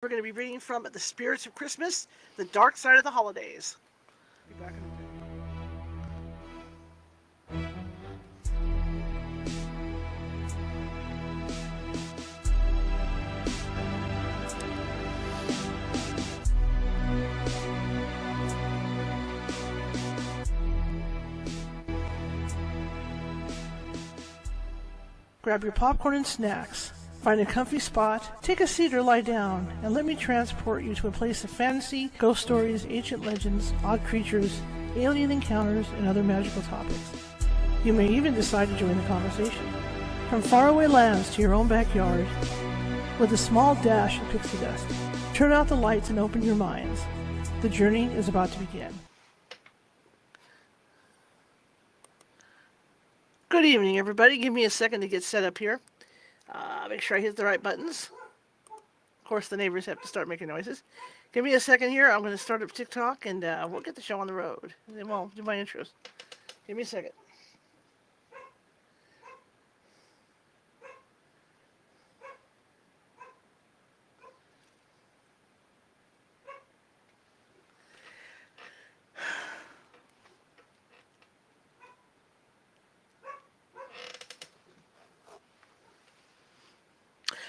We're going to be reading from The Spirits of Christmas, The Dark Side of the Holidays. Be back in a minute. Grab your popcorn and snacks. Find a comfy spot, take a seat or lie down, and let me transport you to a place of fantasy, ghost stories, ancient legends, odd creatures, alien encounters, and other magical topics. You may even decide to join the conversation. From faraway lands to your own backyard, with a small dash of pixie dust. Turn out the lights and open your minds. The journey is about to begin. Good evening, everybody. Give me a second to get set up here. Make sure I hit the right buttons. Of course, the neighbors have to start making noises. Give me a second here. I'm going to start up TikTok, and we'll get the show on the road. And then we'll do my intros. Give me a second.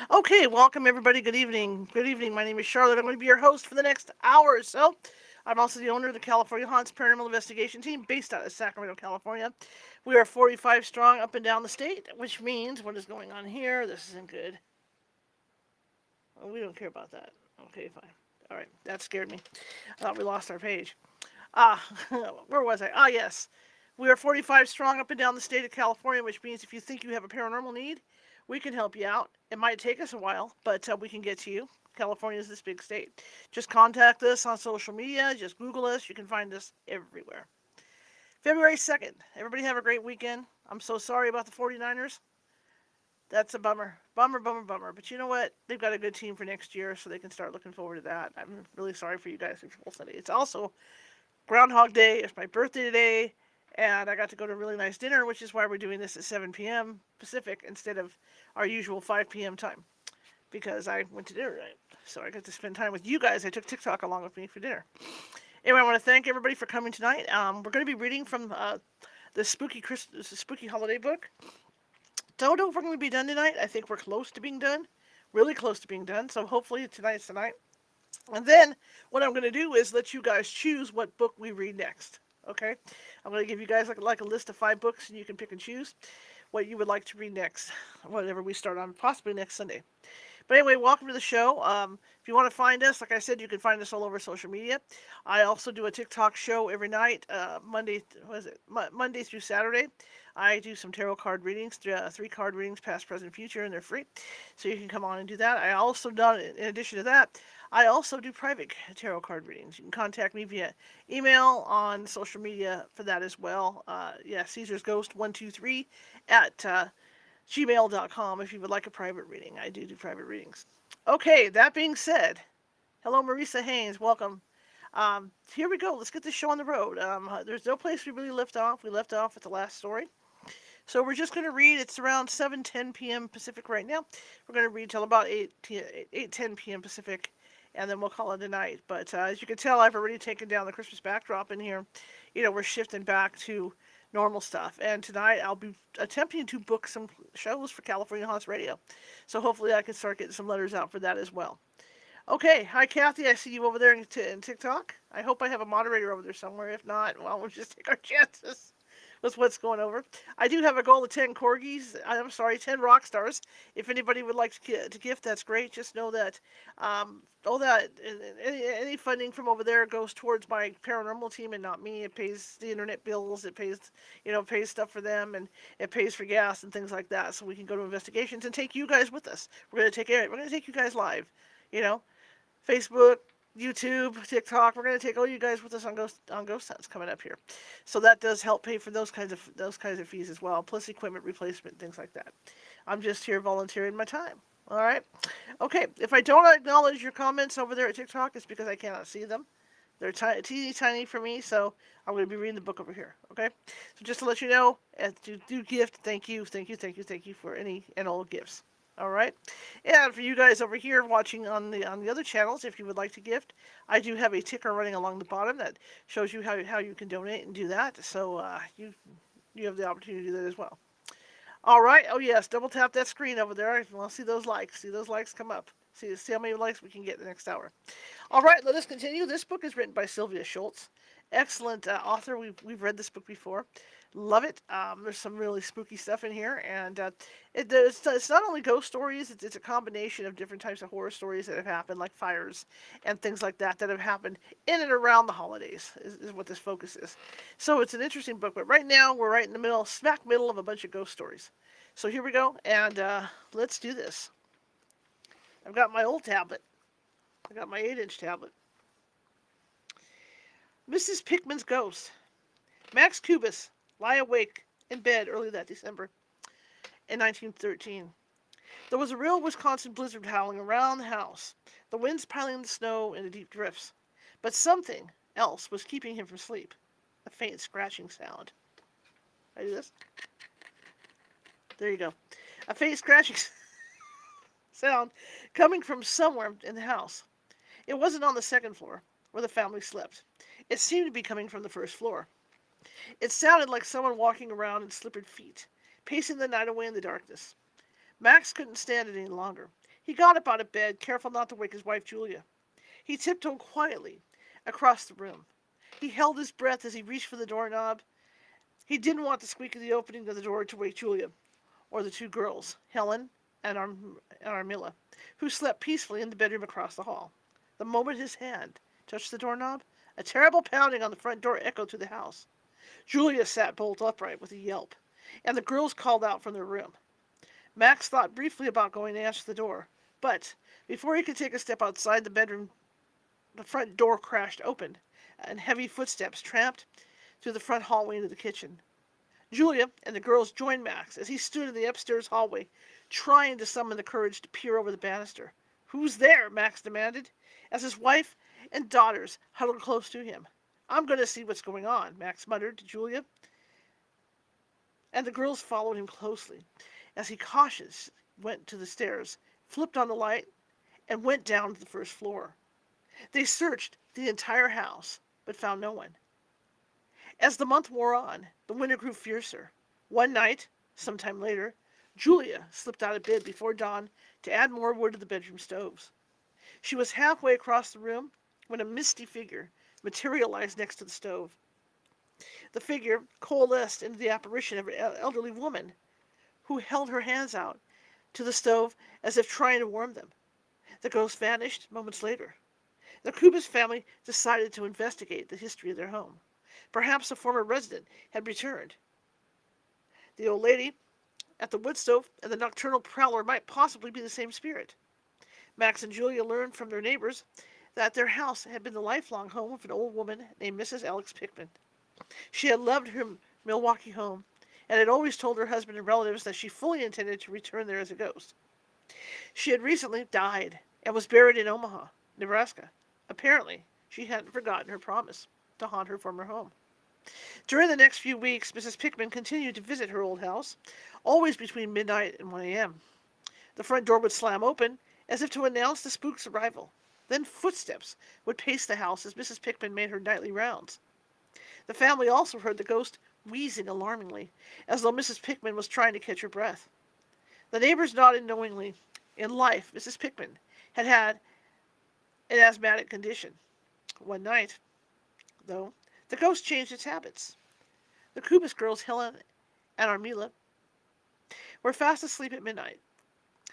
Okay, welcome everybody. Good evening. Good evening. My name is Charlotte. I'm going to be your host for the next hour or so. I'm also the owner of the California Haunts Paranormal Investigation Team based out of Sacramento, California. We are 45 strong up and down the state, which means what is going on here? This isn't good. Well, we don't care about that. Okay, fine. All right, that scared me. I thought we lost our page. Ah, where was I? Ah, yes. We are 45 strong up and down the state of California, which means if you think you have a paranormal need, we can help you out. It might take us a while, but we can get to you. California is this big state. Just contact us on social media. Just Google us. You can find us everywhere. February 2nd. Everybody have a great weekend. I'm so sorry about the 49ers. That's a bummer. Bummer, bummer, bummer. But you know what? They've got a good team for next year, so they can start looking forward to that. I'm really sorry for you guys. It's also Groundhog Day. It's my birthday today, and I got to go to a really nice dinner, which is why we're doing this at 7 p.m. Pacific instead of our usual 5 p.m. time, because I went to dinner tonight. So I got to spend time with you guys. I took TikTok along with me for dinner. Anyway, I want to thank everybody for coming tonight. We're going to be reading from the spooky holiday book. Don't know if we're going to be done tonight. I think we're close to being done, really close to being done. So hopefully tonight's the night. And then what I'm going to do is let you guys choose what book we read next. Okay, I'm going to give you guys like a list of 5 books, and you can pick and choose what you would like to read next, whatever we start on, possibly next Sunday. But anyway, welcome to the show. If you want to find us, like I said, you can find us all over social media. I also do a TikTok show every night, Monday through Saturday. I do some tarot card readings, 3 card readings, past, present, future, and they're free. So you can come on and do that. I also done, in addition to that, I also do private tarot card readings. You can contact me via email, on social media for that as well. Caesar's Ghost 123 at gmail.com if you would like a private reading. I do private readings. Okay, that being said, hello Marisa Haynes, welcome. Here we go. Let's get this show on the road. There's no place we really left off. We left off at the last story. So we're just going to read. It's around 7:10 p.m. Pacific right now. We're going to read till about 8:10 p.m. Pacific, and then we'll call it a night. But as you can tell, I've already taken down the Christmas backdrop in here. We're shifting back to normal stuff. And tonight I'll be attempting to book some shows for California Haunts Radio. So hopefully I can start getting some letters out for that as well. Okay, hi Kathy, I see you over there in TikTok. I hope I have a moderator over there somewhere. If not, well, we'll just take our chances with what's going over. I do have a goal of 10 corgis. I'm sorry, 10 rock stars. If anybody would like to gift, that's great. Just know that all that any funding from over there goes towards my paranormal team and not me. It pays the internet bills. It pays pays stuff for them, and it pays for gas and things like that, so we can go to investigations and take you guys with us. We're gonna take you guys live. Facebook, YouTube, TikTok. We're going to take all you guys with us on Ghost Hunts coming up here. So that does help pay for those kinds of fees as well, plus equipment replacement, things like that. I'm just here volunteering my time. All right. Okay. If I don't acknowledge your comments over there at TikTok, it's because I cannot see them. They're teeny tiny for me, so I'm going to be reading the book over here. Okay. So just to let you know, as you do gift, thank you for any and all gifts. All right. And for you guys over here watching on the other channels, if you would like to gift, I do have a ticker running along the bottom that shows you how you can donate and do that. So you have the opportunity to do that as well. All right. Oh yes, double tap that screen over there. I want to see those likes. See those likes come up. See how many likes we can get the next hour. All right, let us continue. This book is written by Sylvia Shults. Excellent author. We've read this book before. Love it. There's some really spooky stuff in here, and it's not only ghost stories. It's a combination of different types of horror stories that have happened, like fires and things like that have happened in and around the holidays. Is what this focus is. So it's an interesting book. But right now we're right in the middle, smack middle of a bunch of ghost stories. So here we go, and let's do this. I've got my old tablet. I got my 8-inch tablet. Mrs. Pickman's Ghost. Max Cubis lie awake in bed early that December in 1913. There was a real Wisconsin blizzard howling around the house, the winds piling the snow into deep drifts. But something else was keeping him from sleep. A faint scratching sound. I do this? There you go. A faint scratching sound coming from somewhere in the house. It wasn't on the second floor, where the family slept. It seemed to be coming from the first floor. It sounded like someone walking around in slippered feet, pacing the night away in the darkness. Max couldn't stand it any longer. He got up out of bed, careful not to wake his wife Julia. He tiptoed quietly across the room. He held his breath as he reached for the doorknob. He didn't want the squeak of the opening of the door to wake Julia, or the two girls, Helen and Armilla, who slept peacefully in the bedroom across the hall. The moment his hand touched the doorknob, a terrible pounding on the front door echoed through the house. Julia sat bolt upright with a yelp, and the girls called out from their room. Max thought briefly about going to answer the door, but before he could take a step outside the bedroom, the front door crashed open, and heavy footsteps tramped through the front hallway into the kitchen. Julia and the girls joined Max as he stood in the upstairs hallway, trying to summon the courage to peer over the banister. "Who's there?" Max demanded, as his wife and daughters huddled close to him. "I'm going to see what's going on," Max muttered to Julia, and the girls followed him closely as he cautiously went to the stairs, flipped on the light, and went down to the first floor. They searched the entire house, but found no one. As the month wore on, the winter grew fiercer. One night, some time later, Julia slipped out of bed before dawn to add more wood to the bedroom stoves. She was halfway across the room when a misty figure materialized next to the stove. The figure coalesced into the apparition of an elderly woman who held her hands out to the stove as if trying to warm them. The ghost vanished moments later. The Kubis family decided to investigate the history of their home. Perhaps a former resident had returned. The old lady at the wood stove and the nocturnal prowler might possibly be the same spirit. Max and Julia learned from their neighbors that their house had been the lifelong home of an old woman named Mrs. Alex Pickman. She had loved her Milwaukee home and had always told her husband and relatives that she fully intended to return there as a ghost. She had recently died and was buried in Omaha, Nebraska. Apparently, she hadn't forgotten her promise to haunt her former home. During the next few weeks, Mrs. Pickman continued to visit her old house, always between midnight and 1 a.m. The front door would slam open, as if to announce the spook's arrival. Then footsteps would pace the house as Mrs. Pickman made her nightly rounds. The family also heard the ghost wheezing alarmingly, as though Mrs. Pickman was trying to catch her breath. The neighbors nodded knowingly. In life, Mrs. Pickman had had an asthmatic condition. One night, though, the ghost changed its habits. The Kubis girls, Helen and Armilla, were fast asleep at midnight.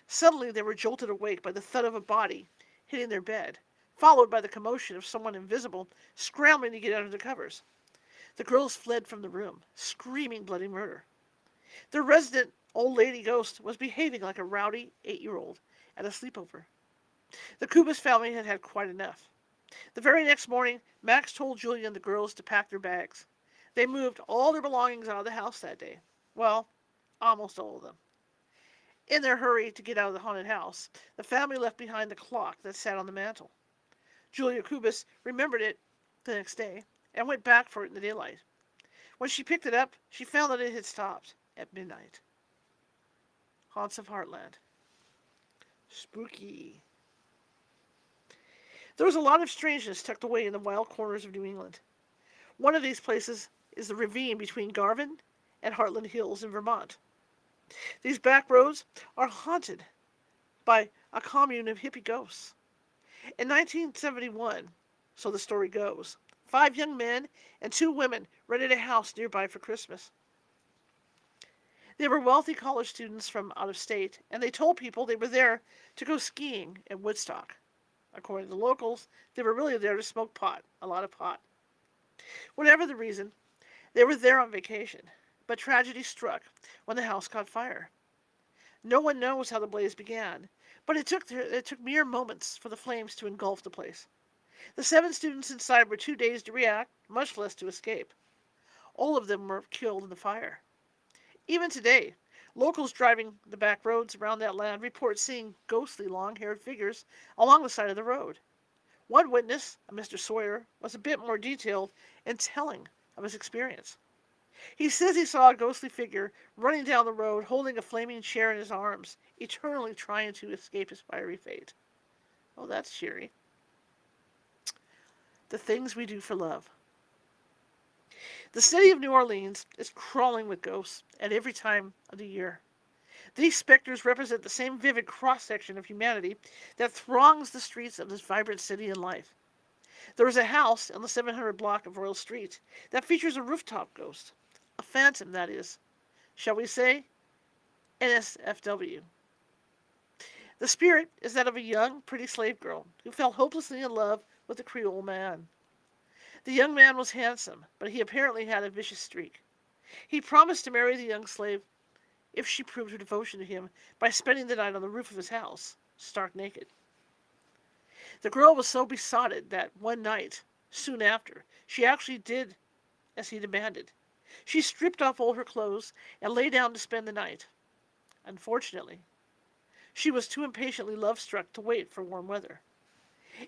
Suddenly they were jolted awake by the thud of a body hitting their bed, followed by the commotion of someone invisible scrambling to get under the covers. The girls fled from the room, screaming bloody murder. Their resident old lady ghost was behaving like a rowdy 8-year-old at a sleepover. The Kubis family had had quite enough. The very next morning, Max told Julia and the girls to pack their bags. They moved all their belongings out of the house that day. Well, almost all of them. In their hurry to get out of the haunted house, the family left behind the clock that sat on the mantel. Julia Kubis remembered it the next day and went back for it in the daylight. When she picked it up, she found that it had stopped at midnight. Haunts of Heartland. Spooky. There was a lot of strangeness tucked away in the wild corners of New England. One of these places is the ravine between Garvin and Heartland Hills in Vermont. These back roads are haunted by a commune of hippie ghosts. In 1971, so the story goes, 5 young men and 2 women rented a house nearby for Christmas. They were wealthy college students from out of state, and they told people they were there to go skiing at Woodstock. According to the locals, they were really there to smoke pot, a lot of pot. Whatever the reason, they were there on vacation, but tragedy struck when the house caught fire. No one knows how the blaze began, but it took mere moments for the flames to engulf the place. The 7 students inside were too dazed to react, much less to escape. All of them were killed in the fire. Even today, locals driving the back roads around that land report seeing ghostly long-haired figures along the side of the road. One witness, a Mr. Sawyer, was a bit more detailed in telling of his experience. He says he saw a ghostly figure running down the road holding a flaming chair in his arms, eternally trying to escape his fiery fate. Oh, that's cheery. The things we do for love. The city of New Orleans is crawling with ghosts at every time of the year. These specters represent the same vivid cross-section of humanity that throngs the streets of this vibrant city in life. There is a house on the 700 block of Royal Street that features a rooftop ghost. A phantom, that is. Shall we say NSFW. The spirit is that of a young, pretty slave girl who fell hopelessly in love with a Creole man. The young man was handsome, but he apparently had a vicious streak. He promised to marry the young slave if she proved her devotion to him by spending the night on the roof of his house, stark naked. The girl was so besotted that one night, soon after, she actually did as he demanded. She stripped off all her clothes and lay down to spend the night. Unfortunately, she was too impatiently love-struck to wait for warm weather.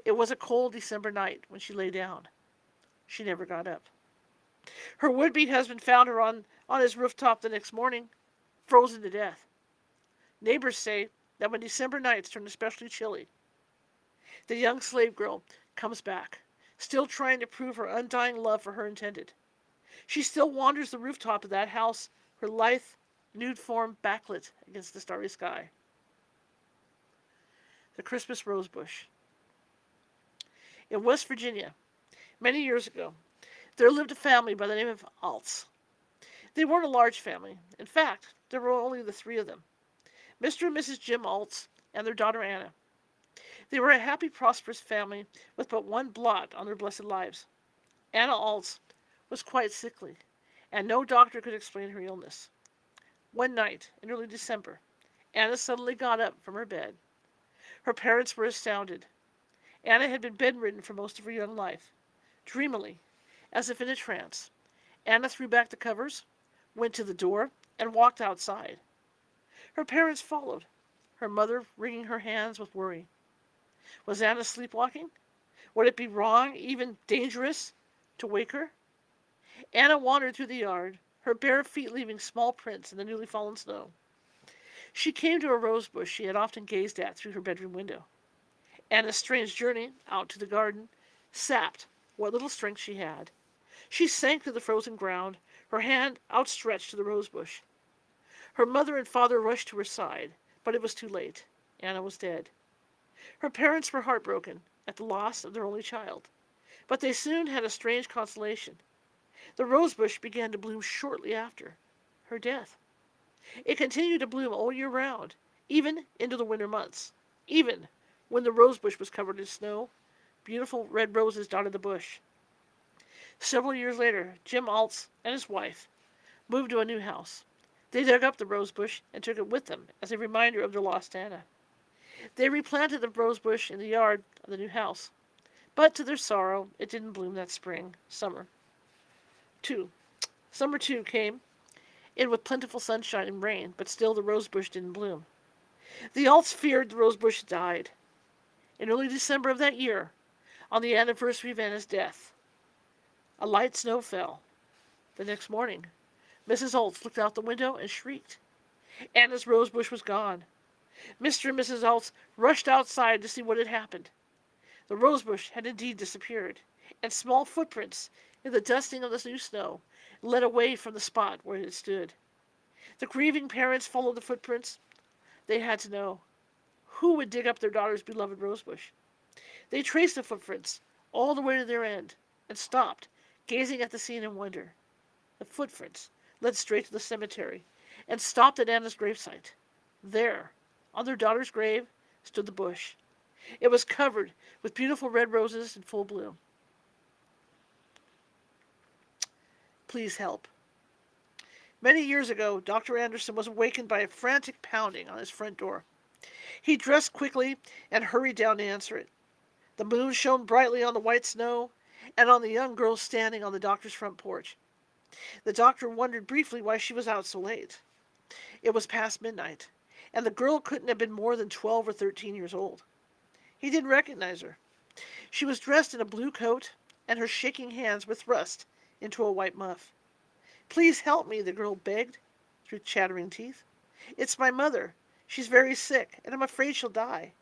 It was a cold December night when she lay down. She never got up. Her would-be husband found her on his rooftop the next morning, frozen to death. Neighbors say that when December nights turn especially chilly, the young slave girl comes back, still trying to prove her undying love for her intended. She still wanders the rooftop of that house, her lithe, nude form backlit against the starry sky. The Christmas Rosebush. In West Virginia, many years ago, there lived a family by the name of Alts. They weren't a large family. In fact, there were only the 3 of them, Mr. and Mrs. Jim Alts and their daughter Anna. They were a happy, prosperous family with but one blot on their blessed lives. Anna Alts was quite sickly, and no doctor could explain her illness. One night, in early December, Anna suddenly got up from her bed. Her parents were astounded. Anna had been bedridden for most of her young life. Dreamily, as if in a trance, Anna threw back the covers, went to the door, and walked outside. Her parents followed, her mother wringing her hands with worry. Was Anna sleepwalking? Would it be wrong, even dangerous, to wake her? Anna wandered through the yard, her bare feet leaving small prints in the newly fallen snow. She came to a rosebush she had often gazed at through her bedroom window. Anna's strange journey out to the garden sapped what little strength she had. She sank to the frozen ground, her hand outstretched to the rosebush. Her mother and father rushed to her side, but it was too late. Anna was dead. Her parents were heartbroken at the loss of their only child, but they soon had a strange consolation. The rosebush began to bloom shortly after her death. It continued to bloom all year round, even into the winter months. Even when the rosebush was covered in snow, beautiful red roses dotted the bush. Several years later, Jim Alts and his wife moved to a new house. They dug up the rosebush and took it with them as a reminder of their lost Anna. They replanted the rosebush in the yard of the new house, but to their sorrow, it didn't bloom that summer 2. Summer 2 came in with plentiful sunshine and rain, but still the rosebush didn't bloom. The Alts feared the rosebush had died. In early December of that year, on the anniversary of Anna's death, a light snow fell. The next morning, Mrs. Alts looked out the window and shrieked. Anna's rosebush was gone. Mr. and Mrs. Schultz rushed outside to see what had happened. The rosebush had indeed disappeared, and small footprints in the dusting of the new snow led away from the spot where it had stood. The grieving parents followed the footprints. They had to know who would dig up their daughter's beloved rosebush. They traced the footprints all the way to their end and stopped, gazing at the scene in wonder. The footprints led straight to the cemetery and stopped at Anna's gravesite. There, on their daughter's grave, stood the bush. It was covered with beautiful red roses in full bloom. Please help. Many years ago, Dr. Anderson was awakened by a frantic pounding on his front door. He dressed quickly and hurried down to answer it. The moon shone brightly on the white snow and on the young girl standing on the doctor's front porch. The doctor wondered briefly why she was out so late. It was past midnight, and the girl couldn't have been more than 12 or 13 years old. He didn't recognize her. She was dressed in a blue coat, and her shaking hands were thrust into a white muff. "Please help me," the girl begged through chattering teeth. "It's my mother. She's very sick, and I'm afraid she'll die."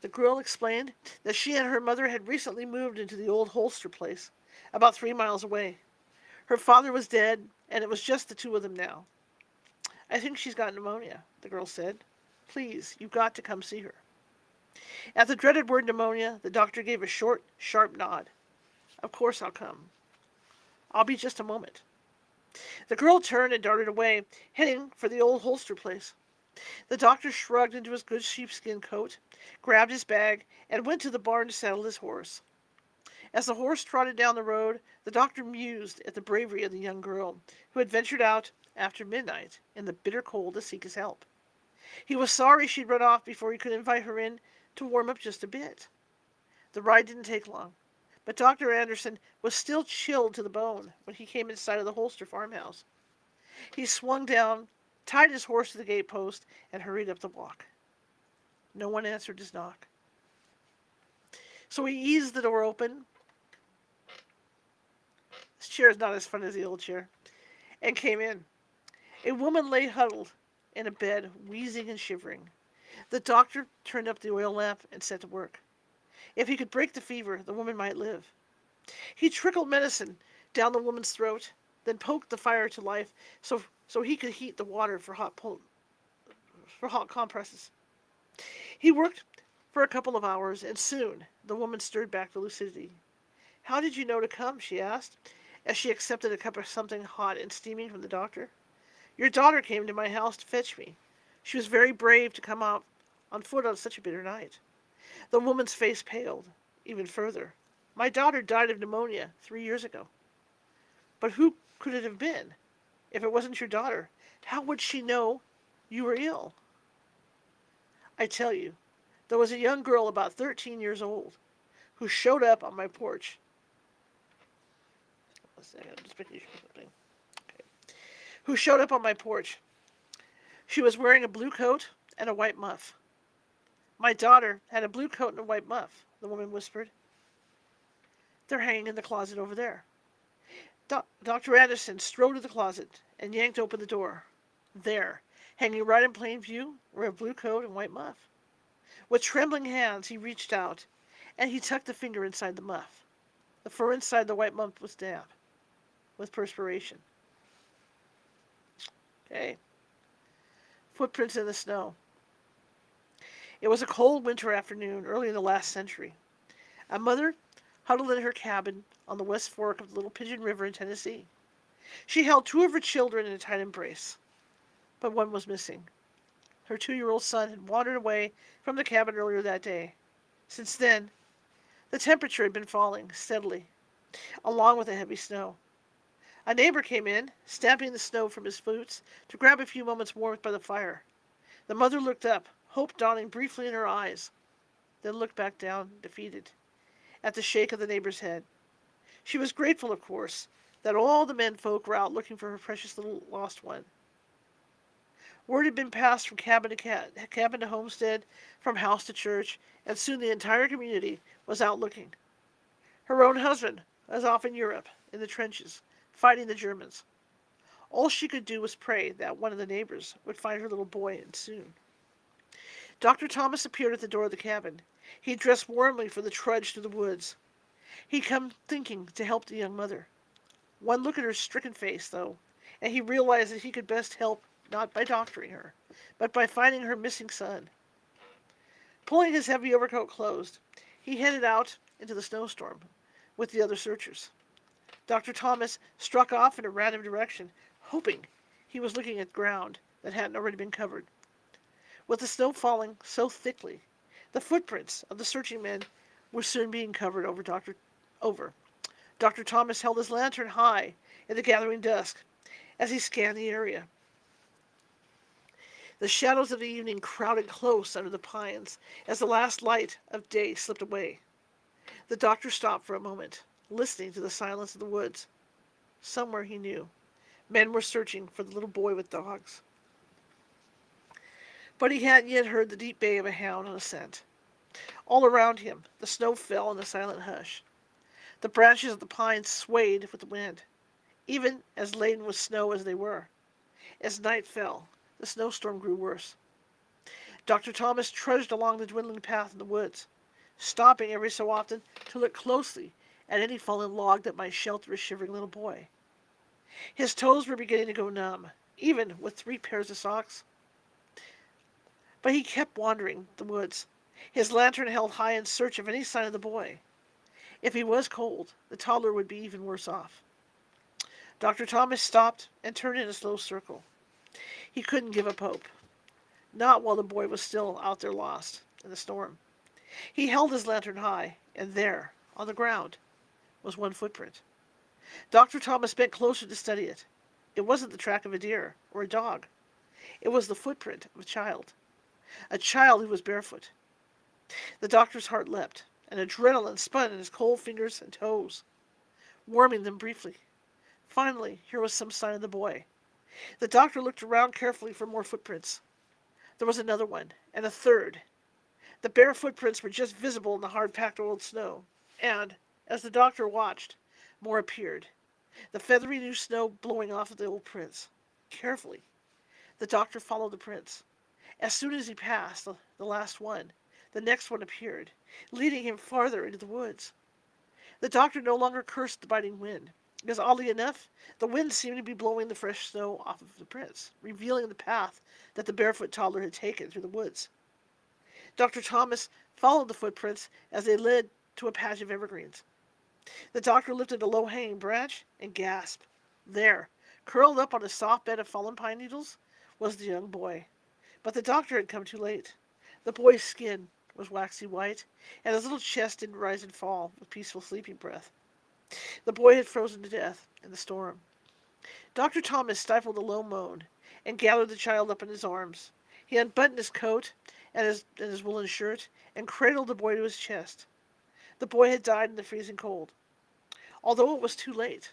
The girl explained that she and her mother had recently moved into the old Holster place, about 3 miles away. Her father was dead, and it was just the two of them now. "I think she's got pneumonia," the girl said. "Please, you've got to come see her." At the dreaded word pneumonia, the doctor gave a short, sharp nod. "Of course I'll come. I'll be just a moment." The girl turned and darted away, heading for the old Holster place. The doctor shrugged into his good sheepskin coat, grabbed his bag, and went to the barn to saddle his horse. As the horse trotted down the road, the doctor mused at the bravery of the young girl who had ventured out after midnight in the bitter cold to seek his help. He was sorry she'd run off before he could invite her in to warm up just a bit. The ride didn't take long, but Dr. Anderson was still chilled to the bone when he came inside of the Holster farmhouse. He swung down, tied his horse to the gatepost, and hurried up the walk. No one answered his knock. So he eased the door open. This chair is not as fun as the old chair. And came in. A woman lay huddled in a bed, wheezing and shivering. The doctor turned up the oil lamp and set to work. If he could break the fever, the woman might live. He trickled medicine down the woman's throat, then poked the fire to life so he could heat the water for hot compresses. He worked for a couple of hours, and soon the woman stirred back to lucidity. "How did you know to come?" she asked, as she accepted a cup of something hot and steaming from the doctor. "Your daughter came to my house to fetch me. She was very brave to come out on foot on such a bitter night." The woman's face paled even further. "My daughter died of pneumonia 3 years ago." "But who could it have been? If it wasn't your daughter, how would she know you were ill?" "I tell you, there was a young girl about 13 years old who showed up on my porch." Who showed up on my porch. She was wearing a blue coat and a white muff. "My daughter had a blue coat and a white muff," the woman whispered. "They're hanging in the closet over there." Dr. Anderson strode to the closet and yanked open the door. There, hanging right in plain view, were a blue coat and white muff. With trembling hands, he reached out, and he tucked a finger inside the muff. The fur inside the white muff was damp with perspiration. Okay. Footprints in the snow. It was a cold winter afternoon early in the last century. A mother huddled in her cabin on the west fork of the Little Pigeon River in Tennessee. She held 2 of her children in a tight embrace, but one was missing. Her 2-year-old son had wandered away from the cabin earlier that day. Since then, the temperature had been falling steadily, along with the heavy snow. A neighbor came in, stamping the snow from his boots to grab a few moments' warmth by the fire. The mother looked up, hope dawning briefly in her eyes, then looked back down, defeated, at the shake of the neighbor's head. She was grateful, of course, that all the men folk were out looking for her precious little lost one. Word had been passed from cabin to homestead, from house to church, and soon the entire community was out looking. Her own husband was off in Europe, in the trenches, fighting the Germans. All she could do was pray that one of the neighbors would find her little boy, and soon. Dr. Thomas appeared at the door of the cabin. He dressed warmly for the trudge through the woods. He'd come thinking to help the young mother. One look at her stricken face, though, and he realized that he could best help not by doctoring her, but by finding her missing son. Pulling his heavy overcoat closed, he headed out into the snowstorm with the other searchers. Dr. Thomas struck off in a random direction, hoping he was looking at ground that hadn't already been covered. With the snow falling so thickly, the footprints of the searching men were soon being covered over. Dr. Thomas held his lantern high in the gathering dusk as he scanned the area. The shadows of the evening crowded close under the pines as the last light of day slipped away. The doctor stopped for a moment, listening to the silence of the woods. Somewhere, he knew, men were searching for the little boy with dogs. But he hadn't yet heard the deep bay of a hound on a scent. All around him, the snow fell in a silent hush. The branches of the pines swayed with the wind, even as laden with snow as they were. As night fell, the snowstorm grew worse. Dr. Thomas trudged along the dwindling path in the woods, stopping every so often to look closely at any fallen log that might shelter a shivering little boy. His toes were beginning to go numb, even with 3 pairs of socks. But he kept wandering the woods, his lantern held high in search of any sign of the boy. If he was cold, the toddler would be even worse off. Dr. Thomas stopped and turned in a slow circle. He couldn't give up hope, not while the boy was still out there lost in the storm. He held his lantern high, and there, on the ground, was one footprint. Dr. Thomas bent closer to study it. It wasn't the track of a deer or a dog. It was the footprint of a child who was barefoot. The doctor's heart leapt, and adrenaline spun in his cold fingers and toes, warming them briefly. Finally, here was some sign of the boy. The doctor looked around carefully for more footprints. There was another one, and a third. The bare footprints were just visible in the hard-packed old snow, and, as the doctor watched, more appeared, the feathery new snow blowing off of the old prints. Carefully, the doctor followed the prints. As soon as he passed the last one, the next one appeared, leading him farther into the woods. The doctor no longer cursed the biting wind, because oddly enough, the wind seemed to be blowing the fresh snow off of the prints, revealing the path that the barefoot toddler had taken through the woods. Dr. Thomas followed the footprints as they led to a patch of evergreens. The doctor lifted a low-hanging branch and gasped. There, curled up on a soft bed of fallen pine needles, was the young boy. But the doctor had come too late. The boy's skin was waxy white, and his little chest didn't rise and fall with peaceful sleeping breath. The boy had frozen to death in the storm. Dr. Thomas stifled a low moan and gathered the child up in his arms. He unbuttoned his coat and his woolen shirt and cradled the boy to his chest. The boy had died in the freezing cold. Although it was too late,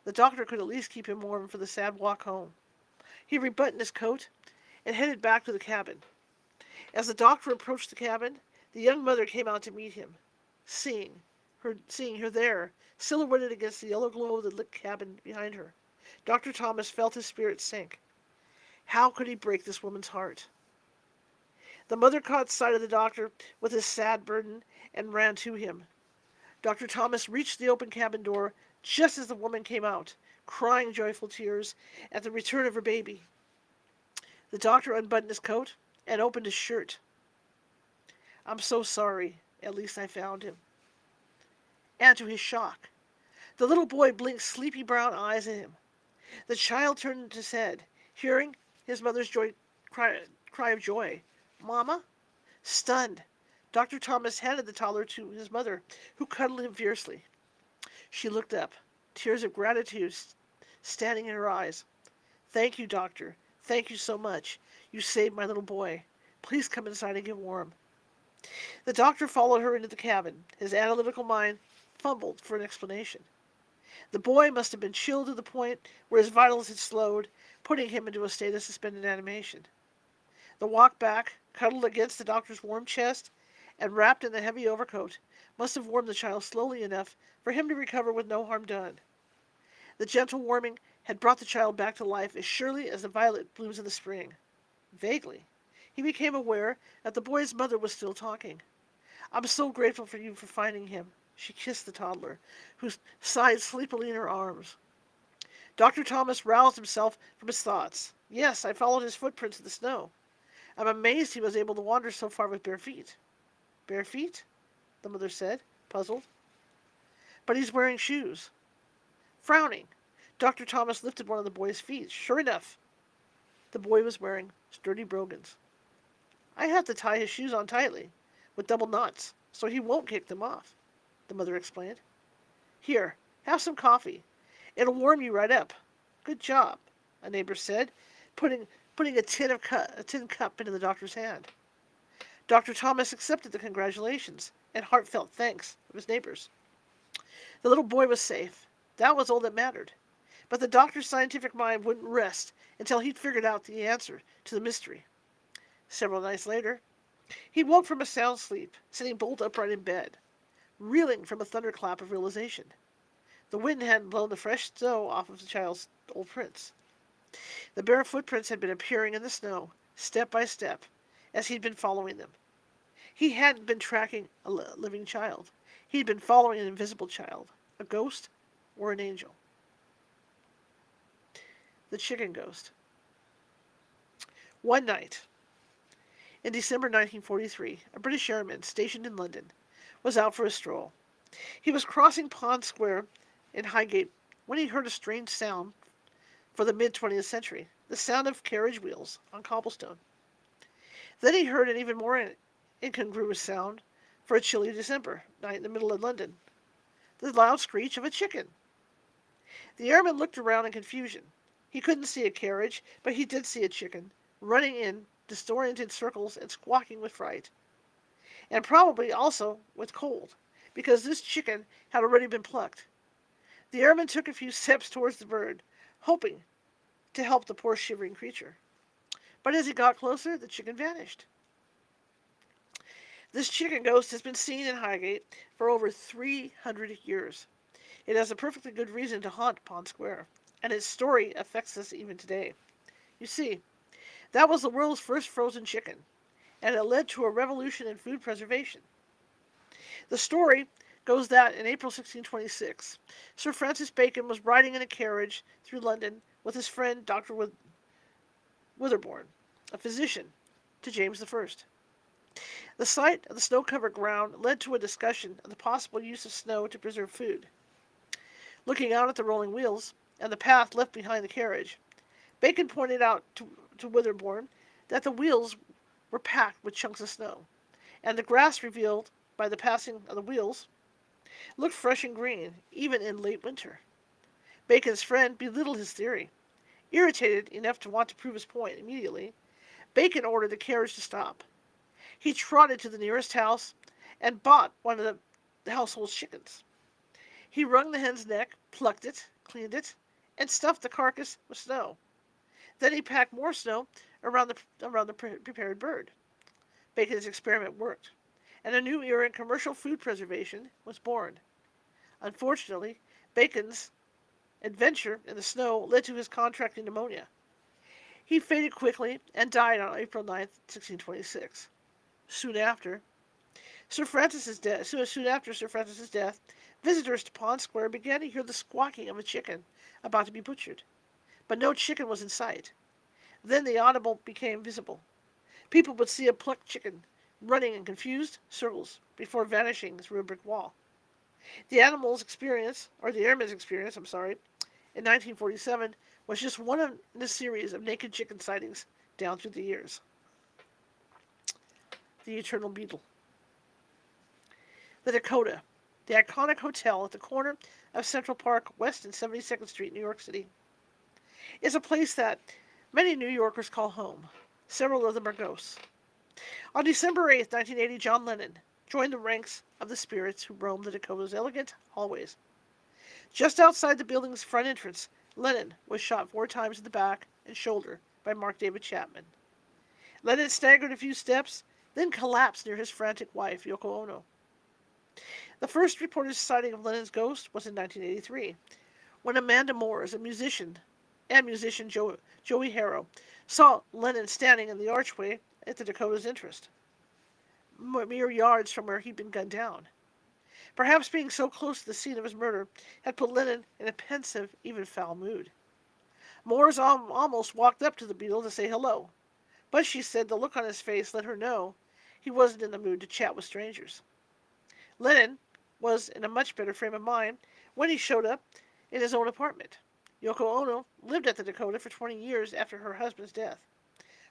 the doctor could at least keep him warm for the sad walk home. He rebuttoned his coat and headed back to the cabin. As the doctor approached the cabin, the young mother came out to meet him. Seeing her there, silhouetted against the yellow glow of the lit cabin behind her, Dr. Thomas felt his spirit sink. How could he break this woman's heart? The mother caught sight of the doctor with his sad burden and ran to him. Dr. Thomas reached the open cabin door just as the woman came out, crying joyful tears at the return of her baby. The doctor unbuttoned his coat and opened his shirt. "I'm so sorry. At least I found him." And to his shock, the little boy blinked sleepy brown eyes at him. The child turned his head, hearing his mother's cry of joy. "Mama?" Stunned, Dr. Thomas handed the toddler to his mother, who cuddled him fiercely. She looked up, tears of gratitude standing in her eyes. "Thank you, doctor. Thank you so much. You saved my little boy. Please come inside and get warm." The doctor followed her into the cabin. His analytical mind fumbled for an explanation. The boy must have been chilled to the point where his vitals had slowed, putting him into a state of suspended animation. The walk back, cuddled against the doctor's warm chest, and wrapped in the heavy overcoat, must have warmed the child slowly enough for him to recover with no harm done. The gentle warming had brought the child back to life as surely as the violet blooms in the spring. Vaguely, He became aware that the boy's mother was still talking. "I'm so grateful for you for finding him." She kissed the toddler, who sighed sleepily in her arms. Dr. Thomas roused himself from his thoughts. "Yes, I followed his footprints in the snow. I'm amazed he was able to wander so far with bare feet." "Bare feet?" the mother said, puzzled. "But he's wearing shoes." Frowning, Dr. Thomas lifted one of the boy's feet. Sure enough, the boy was wearing sturdy brogans. "I have to tie his shoes on tightly, with double knots, so he won't kick them off," the mother explained. "Here, have some coffee. It'll warm you right up." "Good job," a neighbor said, putting a tin cup into the doctor's hand. Dr. Thomas accepted the congratulations and heartfelt thanks of his neighbors. The little boy was safe. That was all that mattered. But the doctor's scientific mind wouldn't rest until he'd figured out the answer to the mystery. Several nights later, he woke from a sound sleep, sitting bolt upright in bed, reeling from a thunderclap of realization. The wind hadn't blown the fresh snow off of the child's old prints. The bare footprints had been appearing in the snow, step by step, as he'd been following them. He hadn't been tracking a living child. He'd been following an invisible child, a ghost or an angel. The chicken ghost. One night, in December 1943, a British airman stationed in London was out for a stroll. He was crossing Pond Square in Highgate when he heard a strange sound for the mid-20th century, the sound of carriage wheels on cobblestone. Then he heard an even more incongruous sound for a chilly December night in the middle of London, the loud screech of a chicken. The airman looked around in confusion. He couldn't see a carriage, but he did see a chicken, running in disoriented circles and squawking with fright. And probably also with cold, because this chicken had already been plucked. The airman took a few steps towards the bird, hoping to help the poor shivering creature. But as he got closer, the chicken vanished. This chicken ghost has been seen in Highgate for over 300 years. It has a perfectly good reason to haunt Pond Square, and its story affects us even today. You see, that was the world's first frozen chicken, and it led to a revolution in food preservation. The story goes that in April 1626, Sir Francis Bacon was riding in a carriage through London with his friend Dr. Witherbourne, a physician to James I. The sight of the snow-covered ground led to a discussion of the possible use of snow to preserve food. Looking out at the rolling wheels and the path left behind the carriage, Bacon pointed out to Witherbourne that the wheels were packed with chunks of snow, and the grass revealed by the passing of the wheels looked fresh and green, even in late winter. Bacon's friend belittled his theory. Irritated enough to want to prove his point immediately, Bacon ordered the carriage to stop. He trotted to the nearest house and bought one of the household chickens. He wrung the hen's neck, plucked it, cleaned it, and stuffed the carcass with snow. Then he packed more snow around the prepared bird. Bacon's experiment worked, and a new era in commercial food preservation was born. Unfortunately, Bacon's adventure in the snow led to his contracting pneumonia. He faded quickly and died on April 9, 1626. Soon after Sir Francis's death, visitors to Pond Square began to hear the squawking of a chicken about to be butchered. But no chicken was in sight. Then the audible became visible. People would see a plucked chicken running in confused circles before vanishing through a brick wall. The airman's experience, in 1947 was just one in a series of naked chicken sightings down through the years. The Eternal Beetle. The Dakota, the iconic hotel at the corner of Central Park West and 72nd Street, New York City, is a place that many New Yorkers call home. Several of them are ghosts. On December 8, 1980, John Lennon joined the ranks of the spirits who roam the Dakota's elegant hallways. Just outside the building's front entrance, Lennon was shot 4 times in the back and shoulder by Mark David Chapman. Lennon staggered a few steps, then collapsed near his frantic wife, Yoko Ono. The first reported sighting of Lennon's ghost was in 1983, when Amanda Moores, a musician, and musician Joey Harrow, saw Lennon standing in the archway at the Dakota's interest, mere yards from where he'd been gunned down. Perhaps being so close to the scene of his murder had put Lennon in a pensive, even foul mood. Moores almost walked up to the beetle to say hello, but she said the look on his face let her know he wasn't in the mood to chat with strangers. Lennon was in a much better frame of mind when he showed up in his own apartment. Yoko Ono lived at the Dakota for 20 years after her husband's death.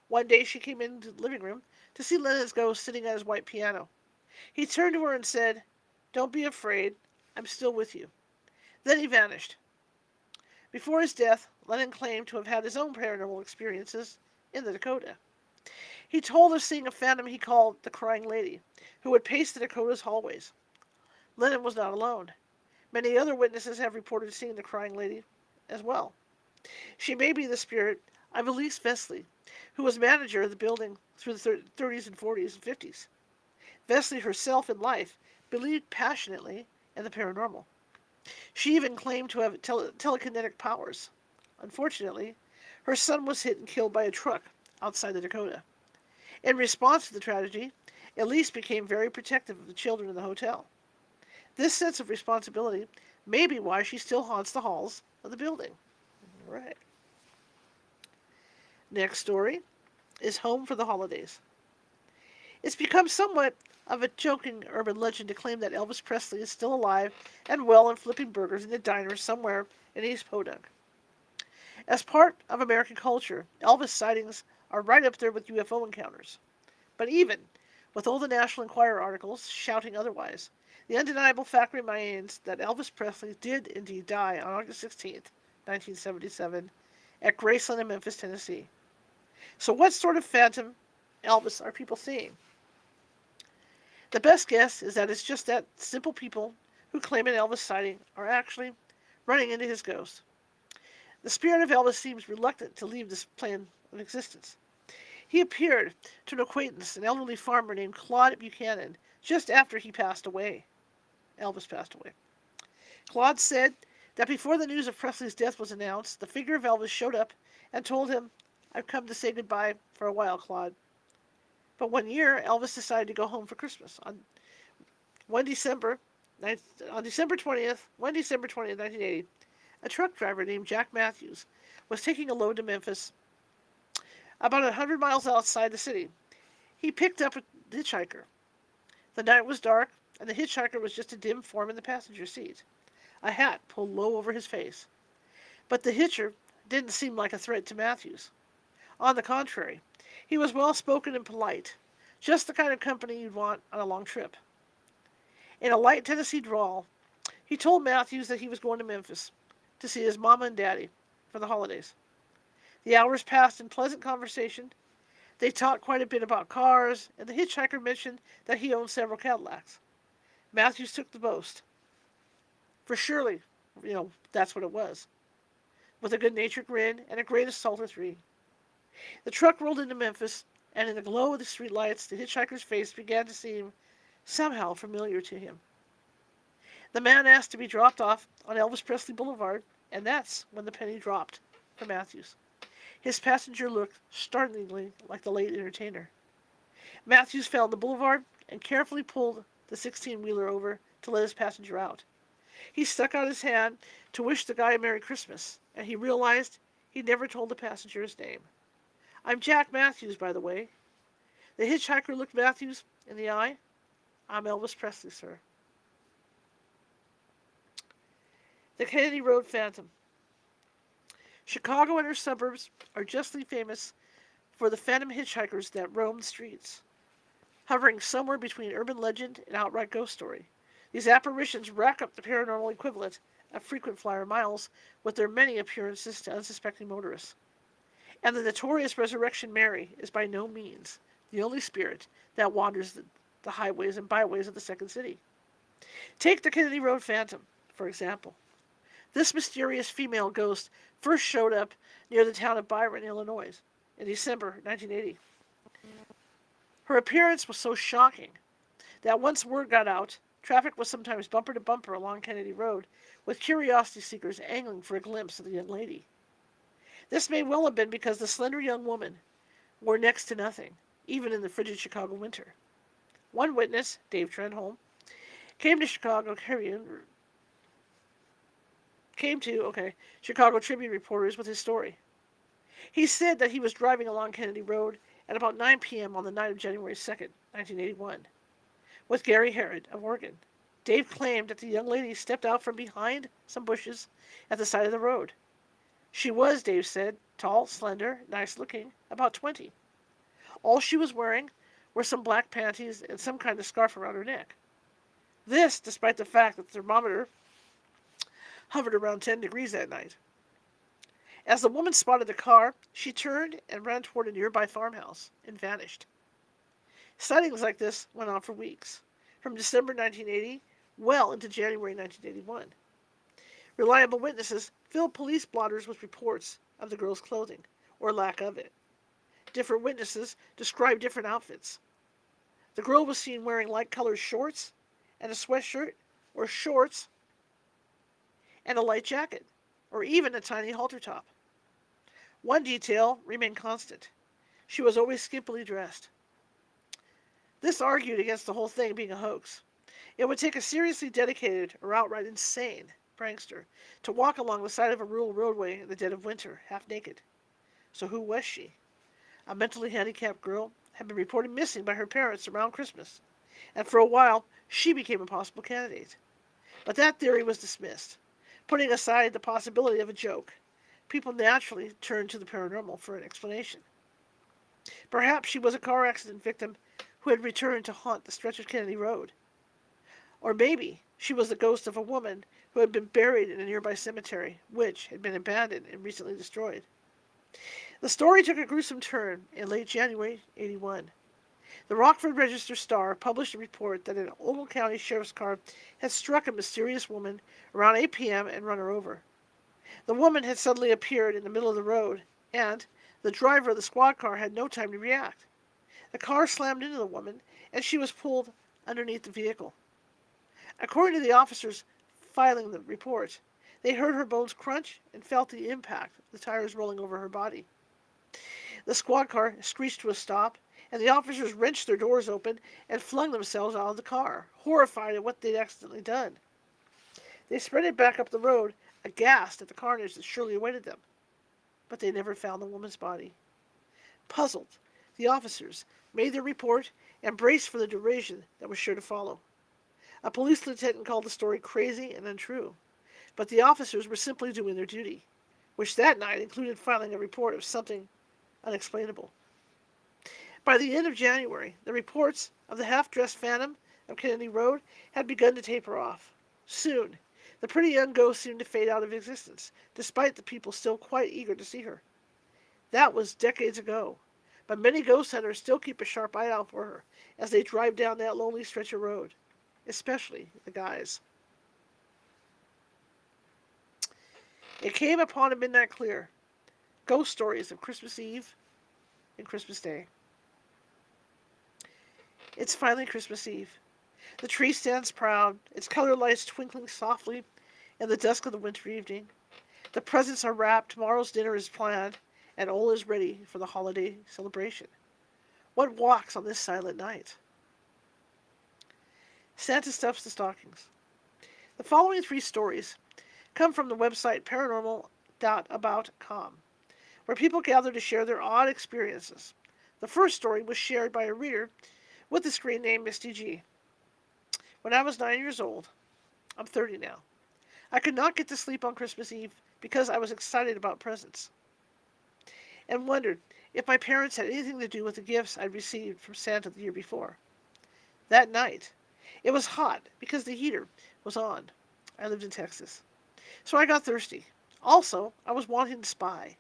One day she came into the living room to see Lennon's ghost sitting at his white piano. He turned to her and said, "Don't be afraid, I'm still with you." Then he vanished. Before his death, Lennon claimed to have had his own paranormal experiences in the Dakota. He told of seeing a phantom he called the Crying Lady, who would pace the Dakota's hallways. Lennon was not alone. Many other witnesses have reported seeing the Crying Lady as well. She may be the spirit of Elise Vesley, who was manager of the building through the 30s and 40s and 50s. Vesley herself in life believed passionately in the paranormal. She even claimed to have telekinetic powers. Unfortunately, her son was hit and killed by a truck outside the Dakota. In response to the tragedy, Elise became very protective of the children in the hotel. This sense of responsibility may be why she still haunts the halls of the building. All right. Next story is Home for the Holidays. It's become somewhat of a joking urban legend to claim that Elvis Presley is still alive and well and flipping burgers in a diner somewhere in East Podunk. As part of American culture, Elvis sightings are right up there with UFO encounters. But even with all the National Enquirer articles shouting otherwise, the undeniable fact remains that Elvis Presley did indeed die on August 16th, 1977, at Graceland in Memphis, Tennessee. So what sort of phantom Elvis are people seeing? The best guess is that it's just that simple people who claim an Elvis sighting are actually running into his ghost. The spirit of Elvis seems reluctant to leave this plane of existence. He appeared to an acquaintance, an elderly farmer named Claude Buchanan, just after he passed away. Elvis passed away. Claude said that before the news of Presley's death was announced, the figure of Elvis showed up and told him, "I've come to say goodbye for a while, Claude." But one year, Elvis decided to go home for Christmas. On December 20th, 1980, a truck driver named Jack Matthews was taking a load to Memphis, about 100 miles outside the city. He picked up a hitchhiker. The night was dark, and the hitchhiker was just a dim form in the passenger seat, a hat pulled low over his face. But the hitcher didn't seem like a threat to Matthews. On the contrary, he was well-spoken and polite, just the kind of company you'd want on a long trip. In a light Tennessee drawl, he told Matthews that he was going to Memphis to see his mama and daddy for the holidays. The hours passed in pleasant conversation. They talked quite a bit about cars, and the hitchhiker mentioned that he owned several Cadillacs. Matthews took the boast. For surely, that's what it was. With a good-natured grin and a great assault or three. The truck rolled into Memphis, and in the glow of the streetlights, the hitchhiker's face began to seem somehow familiar to him. The man asked to be dropped off on Elvis Presley Boulevard, and that's when the penny dropped for Matthews. His passenger looked startlingly like the late entertainer. Matthews found the boulevard and carefully pulled the 16-wheeler over to let his passenger out. He stuck out his hand to wish the guy a Merry Christmas, and he realized he'd never told the passenger his name. "I'm Jack Matthews, by the way." The hitchhiker looked Matthews in the eye. "I'm Elvis Presley, sir." The Kennedy Road Phantom. Chicago and her suburbs are justly famous for the phantom hitchhikers that roam the streets, hovering somewhere between urban legend and outright ghost story. These apparitions rack up the paranormal equivalent of frequent flyer miles with their many appearances to unsuspecting motorists. And the notorious Resurrection Mary is by no means the only spirit that wanders the highways and byways of the Second City. Take the Kennedy Road Phantom, for example. This mysterious female ghost first showed up near the town of Byron, Illinois, in December 1980. Her appearance was so shocking that once word got out, traffic was sometimes bumper to bumper along Kennedy Road, with curiosity seekers angling for a glimpse of the young lady. This may well have been because the slender young woman wore next to nothing, even in the frigid Chicago winter. One witness, Dave Trenholm, came to Chicago Tribune, Chicago Tribune reporters with his story. He said that he was driving along Kennedy Road at about 9 p.m. on the night of January 2nd, 1981, with Gary Herod of Oregon. Dave claimed that the young lady stepped out from behind some bushes at the side of the road. She was, Dave said, tall, slender, nice looking, about 20. All she was wearing were some black panties and some kind of scarf around her neck. This, despite the fact that the thermometer hovered around 10 degrees that night. As the woman spotted the car, she turned and ran toward a nearby farmhouse and vanished. Sightings like this went on for weeks, from December 1980 well into January 1981. Reliable witnesses filled police blotters with reports of the girl's clothing, or lack of it. Different witnesses described different outfits. The girl was seen wearing light-colored shorts and a sweatshirt, or shorts and a light jacket, or even a tiny halter top. One detail remained constant. She was always skimpily dressed. This argued against the whole thing being a hoax. It would take a seriously dedicated or outright insane prankster to walk along the side of a rural roadway in the dead of winter, half naked. So who was she? A mentally handicapped girl had been reported missing by her parents around Christmas, and for a while she became a possible candidate. But that theory was dismissed. Putting aside the possibility of a joke, people naturally turned to the paranormal for an explanation. Perhaps she was a car accident victim who had returned to haunt the stretch of Kennedy Road. Or maybe she was the ghost of a woman who had been buried in a nearby cemetery, which had been abandoned and recently destroyed. The story took a gruesome turn in late January 81. The Rockford Register-Star published a report that an Ogle County Sheriff's car had struck a mysterious woman around 8 p.m. and run her over. The woman had suddenly appeared in the middle of the road, and the driver of the squad car had no time to react. The car slammed into the woman, and she was pulled underneath the vehicle. According to the officers filing the report, they heard her bones crunch and felt the impact of the tires rolling over her body. The squad car screeched to a stop, and the officers wrenched their doors open and flung themselves out of the car, horrified at what they'd accidentally done. They sprinted back up the road, aghast at the carnage that surely awaited them. But they never found the woman's body. Puzzled, the officers made their report and braced for the derision that was sure to follow. A police lieutenant called the story crazy and untrue, but the officers were simply doing their duty, which that night included filing a report of something unexplainable. By the end of January, the reports of the half-dressed phantom of Kennedy Road had begun to taper off. Soon, the pretty young ghost seemed to fade out of existence, despite the people still quite eager to see her. That was decades ago, but many ghost hunters still keep a sharp eye out for her as they drive down that lonely stretch of road, especially the guys. It came upon a midnight clear. Ghost stories of Christmas Eve and Christmas Day. It's finally Christmas Eve. The tree stands proud, its colored lights twinkling softly in the dusk of the winter evening. The presents are wrapped, tomorrow's dinner is planned, and all is ready for the holiday celebration. What walks on this silent night? Santa stuffs the stockings. The following 3 stories come from the website paranormal.about.com, where people gather to share their odd experiences. The first story was shared by a reader with the screen name Misty G. When I was 9 years old, I'm 30 now, I could not get to sleep on Christmas Eve because I was excited about presents, and wondered if my parents had anything to do with the gifts I'd received from Santa the year before. That night, it was hot because the heater was on. I lived in Texas. So I got thirsty. Also, I was wanting to spy.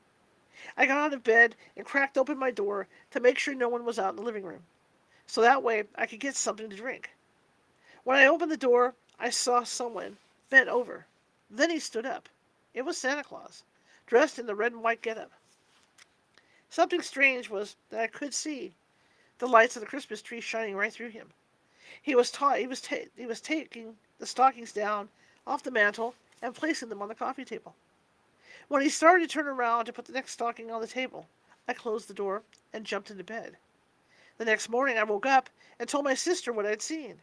I got out of bed and cracked open my door to make sure no one was out in the living room, so that way I could get something to drink. When I opened the door, I saw someone bent over. Then he stood up. It was Santa Claus, dressed in the red and white getup. Something strange was that I could see the lights of the Christmas tree shining right through him. He was taking the stockings down off the mantel and placing them on the coffee table. When he started to turn around to put the next stocking on the table, I closed the door and jumped into bed. The next morning I woke up and told my sister what I'd seen.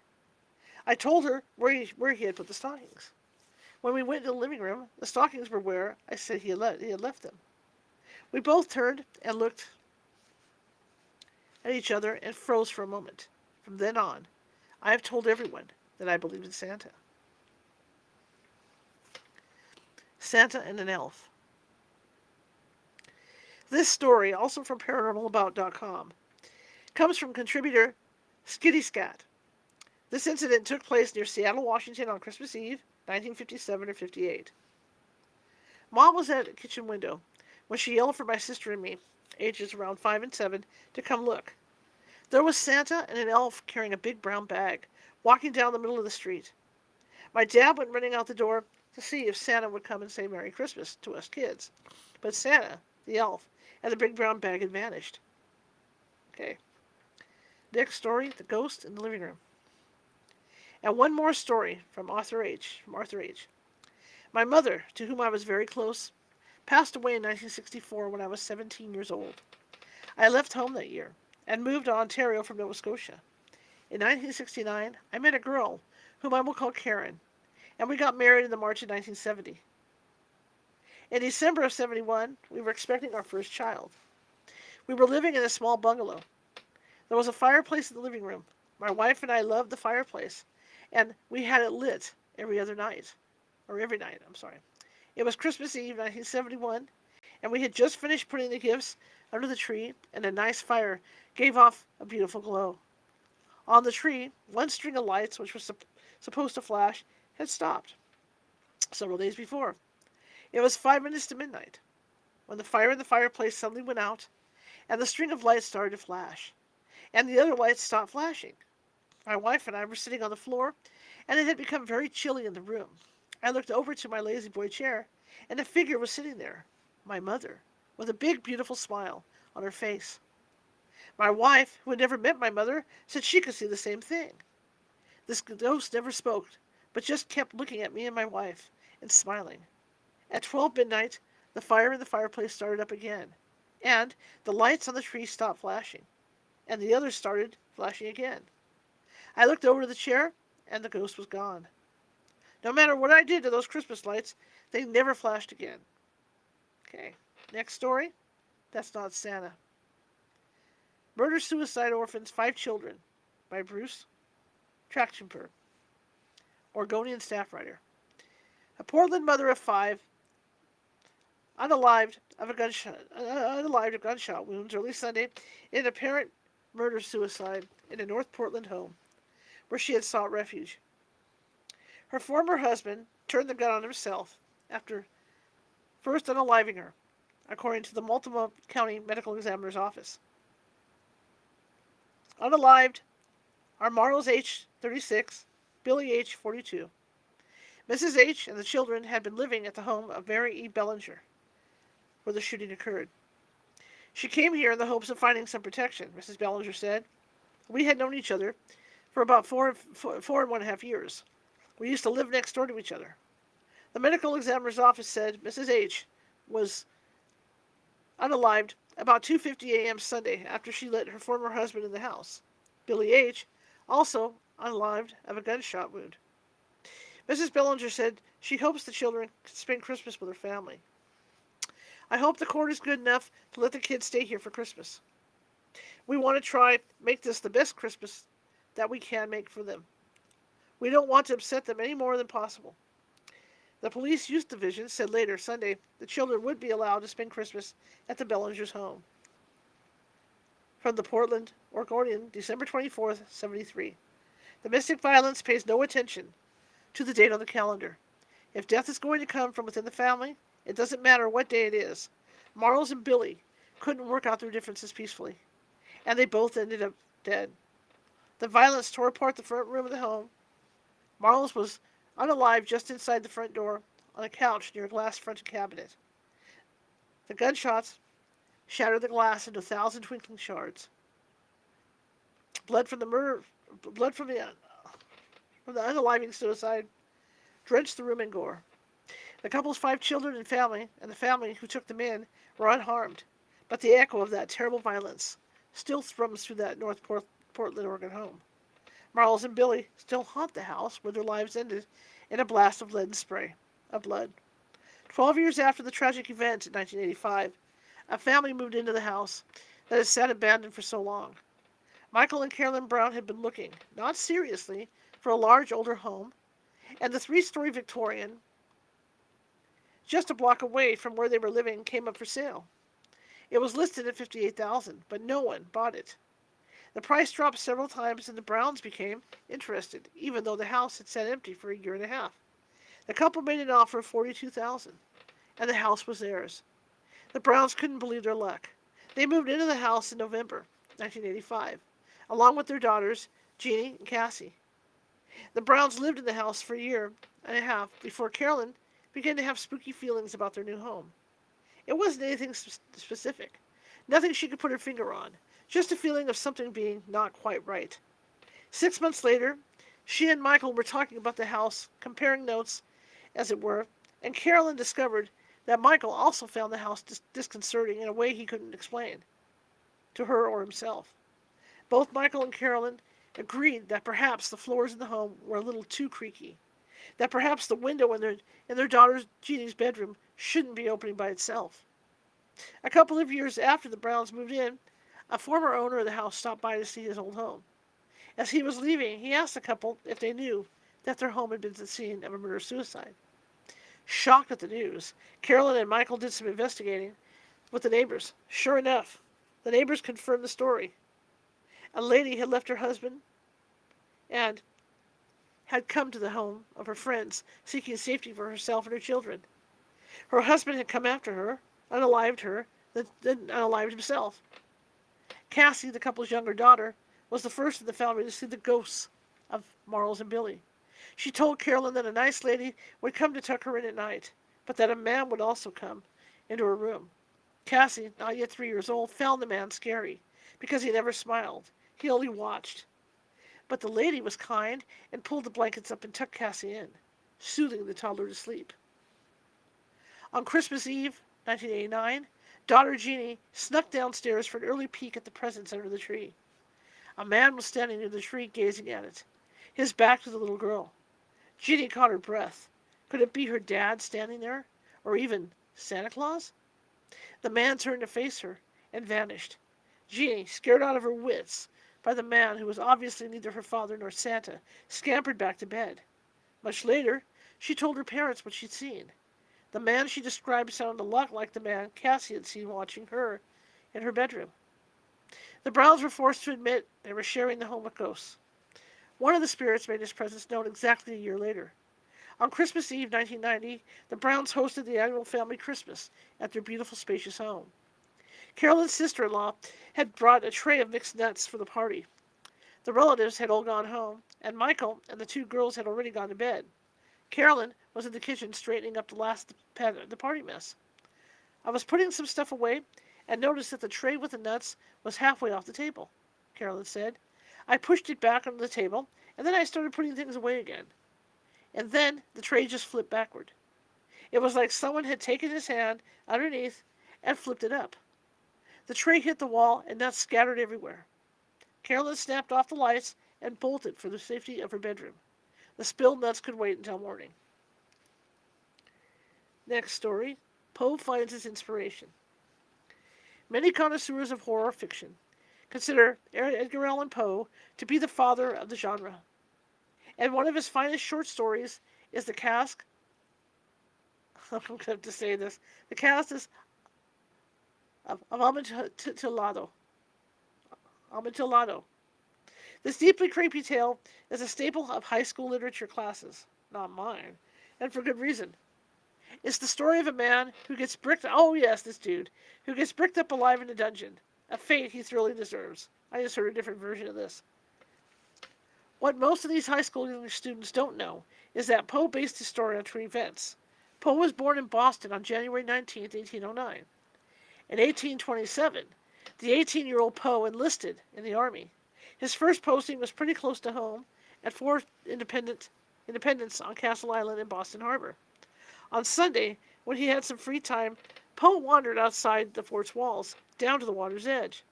I told her where he had put the stockings. When we went into the living room, the stockings were where I said he had left them. We both turned and looked at each other and froze for a moment. From then on, I have told everyone that I believe in Santa. Santa and an Elf. This story, also from ParanormalAbout.com, comes from contributor Skitty Scat. This incident took place near Seattle, Washington on Christmas Eve, 1957 or 58. Mom was at a kitchen window when she yelled for my sister and me, ages around 5 and 7, to come look. There was Santa and an elf carrying a big brown bag, walking down the middle of the street. My dad went running out the door to see if Santa would come and say Merry Christmas to us kids. But Santa, the elf, and the big brown bag had vanished. Okay. Next story, the ghost in the living room. And one more story from Arthur H. My mother, to whom I was very close, passed away in 1964 when I was 17 years old. I left home that year and moved to Ontario from Nova Scotia. In 1969, I met a girl whom I will call Karen, and we got married in the March of 1970. In December of 71, we were expecting our first child. We were living in a small bungalow. There was a fireplace in the living room. My wife and I loved the fireplace, and we had it lit every night. It was Christmas Eve, 1971, and we had just finished putting the gifts under the tree, and a nice fire gave off a beautiful glow. On the tree, one string of lights, which was supposed to flash, had stopped several days before. It was 5 minutes to midnight when the fire in the fireplace suddenly went out, and the string of lights started to flash, and the other lights stopped flashing. My wife and I were sitting on the floor, and it had become very chilly in the room. I looked over to my lazy boy chair, and a figure was sitting there, my mother, with a big, beautiful smile on her face. My wife, who had never met my mother, said she could see the same thing. This ghost never spoke, but just kept looking at me and my wife and smiling. At 12 midnight, the fire in the fireplace started up again, and the lights on the tree stopped flashing, and the others started flashing again. I looked over to the chair, and the ghost was gone. No matter what I did to those Christmas lights, they never flashed again. Okay, next story. That's Not Santa. Murder-Suicide Orphans, 5 Children by Bruce Trachtenberg, Oregonian staff writer. A Portland mother of 5, unalived of gunshot wounds early Sunday in an apparent murder-suicide in a North Portland home where she had sought refuge. Her former husband turned the gun on himself after first unaliving her, according to the Multnomah County Medical Examiner's Office. Unalived are Marlos H., 36, Billy H., 42. Mrs. H. and the children had been living at the home of Mary E. Bellinger, where the shooting occurred. She came here in the hopes of finding some protection, Mrs. Bellinger said. We had known each other for about four and 1.5 years. We used to live next door to each other. The medical examiner's office said Mrs. H. was unalived about 2:50 a.m. Sunday after she let her former husband in the house. Billy H., also unalived of a gunshot wound. Mrs. Bellinger said she hopes the children can spend Christmas with her family. I hope the court is good enough to let the kids stay here for Christmas. We want to try make this the best Christmas that we can make for them. We don't want to upset them any more than possible. The Police Youth Division said later Sunday the children would be allowed to spend Christmas at the Bellingers' home. From the Portland Oregonian, December 24th, 73. Domestic violence pays no attention to the date on the calendar. If death is going to come from within the family, it doesn't matter what day it is. Marlos and Billy couldn't work out their differences peacefully, and they both ended up dead. The violence tore apart the front room of the home. Marlos was unalive just inside the front door on a couch near a glass-fronted cabinet. The gunshots shattered the glass into 1,000 twinkling shards. Blood from the unaliving suicide drenched the room in gore. The couple's 5 children and the family who took them in, were unharmed, but the echo of that terrible violence still thrums through that Portland, Oregon home. Marles and Billy still haunt the house where their lives ended in a blast of lead and spray of blood. 12 years after the tragic event in 1985, a family moved into the house that had sat abandoned for so long. Michael and Carolyn Brown had been looking, not seriously, for a large older home, and the three-story Victorian, just a block away from where they were living, came up for sale. It was listed at $58,000, but no one bought it. The price dropped several times, and the Browns became interested, even though the house had sat empty for a year and a half. The couple made an offer of $42,000, and the house was theirs. The Browns couldn't believe their luck. They moved into the house in November 1985, along with their daughters, Jeannie and Cassie. The Browns lived in the house for a year and a half before Carolyn began to have spooky feelings about their new home. It wasn't anything specific, nothing she could put her finger on, just a feeling of something being not quite right. 6 months later, she and Michael were talking about the house, comparing notes, as it were, and Carolyn discovered that Michael also found the house disconcerting in a way he couldn't explain to her or himself. Both Michael and Carolyn agreed that perhaps the floors in the home were a little too creaky, that perhaps the window in their daughter Jeannie's bedroom shouldn't be opening by itself. A couple of years after the Browns moved in, a former owner of the house stopped by to see his old home. As he was leaving, he asked the couple if they knew that their home had been the scene of a murder-suicide. Shocked at the news, Carolyn and Michael did some investigating with the neighbors. Sure enough, the neighbors confirmed the story. A lady had left her husband and had come to the home of her friends, seeking safety for herself and her children. Her husband had come after her, unalived her, then unalived himself. Cassie, the couple's younger daughter, was the first in the family to see the ghosts of Marles and Billy. She told Carolyn that a nice lady would come to tuck her in at night, but that a man would also come into her room. Cassie, not yet 3 years old, found the man scary because he never smiled. He only watched. But the lady was kind and pulled the blankets up and tucked Cassie in, soothing the toddler to sleep. On Christmas Eve, 1989, daughter Jeannie snuck downstairs for an early peek at the presents under the tree. A man was standing near the tree gazing at it, his back to the little girl. Jeannie caught her breath. Could it be her dad standing there? Or even Santa Claus? The man turned to face her and vanished. Jeannie, scared out of her wits by the man who was obviously neither her father nor Santa, scampered back to bed. Much later, she told her parents what she'd seen. The man she described sounded a lot like the man Cassie had seen watching her in her bedroom. The Browns were forced to admit they were sharing the home with ghosts. One of the spirits made his presence known exactly a year later. On Christmas Eve, 1990, the Browns hosted the annual family Christmas at their beautiful, spacious home. Carolyn's sister-in-law had brought a tray of mixed nuts for the party. The relatives had all gone home, and Michael and the two girls had already gone to bed. Carolyn was in the kitchen straightening up the party mess. I was putting some stuff away and noticed that the tray with the nuts was halfway off the table, Carolyn said. I pushed it back onto the table, and then I started putting things away again. And then the tray just flipped backward. It was like someone had taken his hand underneath and flipped it up. The tray hit the wall, and nuts scattered everywhere. Carolyn snapped off the lights and bolted for the safety of her bedroom. The spilled nuts could wait until morning. Next story, Poe finds his inspiration. Many connoisseurs of horror fiction consider Edgar Allan Poe to be the father of the genre. And one of his finest short stories is The Cask. I'm going to have to say this. The Cask is of Amontillado. This deeply creepy tale is a staple of high school literature classes. Not mine. And for good reason. It's the story of a man who gets bricked... Oh, yes, this dude. Who gets bricked up alive in a dungeon. A fate he thoroughly deserves. I just heard a different version of this. What most of these high school English students don't know is that Poe based his story on true events. Poe was born in Boston on January 19, 1809. In 1827, the 18-year-old Poe enlisted in the Army. His first posting was pretty close to home at Fort Independence on Castle Island in Boston Harbor. On Sunday, when he had some free time, Poe wandered outside the fort's walls, down to the water's edge.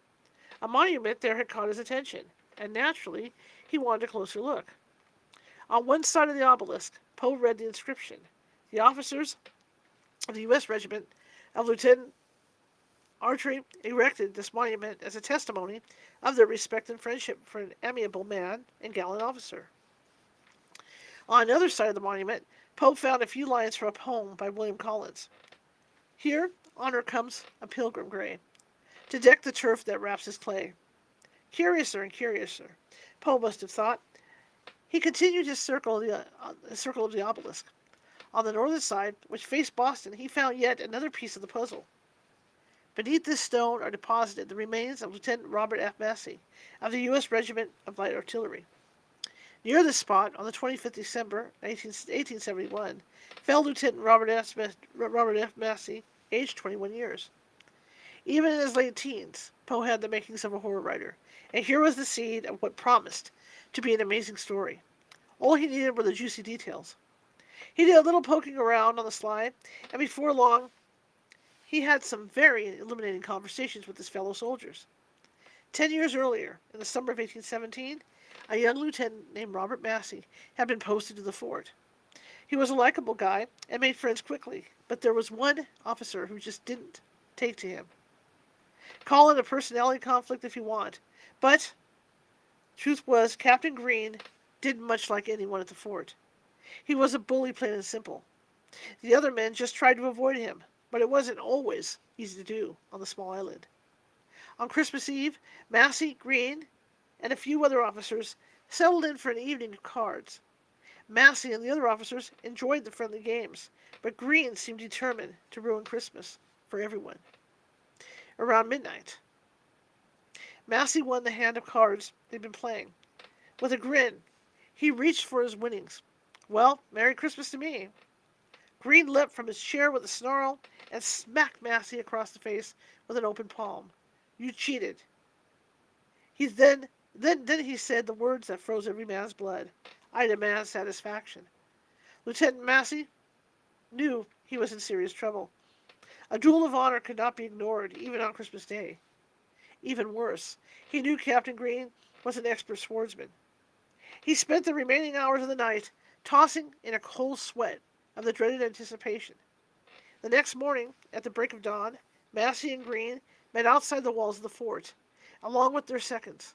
A monument there had caught his attention, and naturally, he wanted a closer look. On one side of the obelisk, Poe read the inscription. The officers of the U.S. Regiment of Lieutenant Archery erected this monument as a testimony of their respect and friendship for an amiable man and gallant officer. On another side of the monument, Poe found a few lines from a poem by William Collins. Here, honor comes a pilgrim gray, to deck the turf that wraps his clay. Curiouser and curiouser, Poe must have thought. He continued his circle of the obelisk. On the northern side, which faced Boston, he found yet another piece of the puzzle. Beneath this stone are deposited the remains of Lieutenant Robert F. Massey, of the U.S. Regiment of Light Artillery. Near this spot, on the 25th December 1871, fell Lieutenant Robert F. Massey, aged 21 years. Even in his late teens, Poe had the makings of a horror writer, and here was the seed of what promised to be an amazing story. All he needed were the juicy details. He did a little poking around on the sly, and before long, he had some very illuminating conversations with his fellow soldiers. 10 years earlier, in the summer of 1817, a young lieutenant named Robert Massey had been posted to the fort. He was a likable guy and made friends quickly, but there was one officer who just didn't take to him. Call it a personality conflict if you want, but truth was Captain Green didn't much like anyone at the fort. He was a bully, plain and simple. The other men just tried to avoid him, but it wasn't always easy to do on the small island. On Christmas Eve, Massey, Green, and a few other officers settled in for an evening of cards. Massey and the other officers enjoyed the friendly games, but Green seemed determined to ruin Christmas for everyone. Around midnight, Massey won the hand of cards they'd been playing. With a grin, he reached for his winnings. Well, Merry Christmas to me. Green leapt from his chair with a snarl and smacked Massey across the face with an open palm. You cheated. Then he said the words that froze every man's blood. I demand satisfaction. Lieutenant Massey knew he was in serious trouble. A duel of honor could not be ignored, even on Christmas Day. Even worse, he knew Captain Green was an expert swordsman. He spent the remaining hours of the night tossing in a cold sweat of the dreaded anticipation. The next morning, at the break of dawn, Massey and Green met outside the walls of the fort, along with their seconds.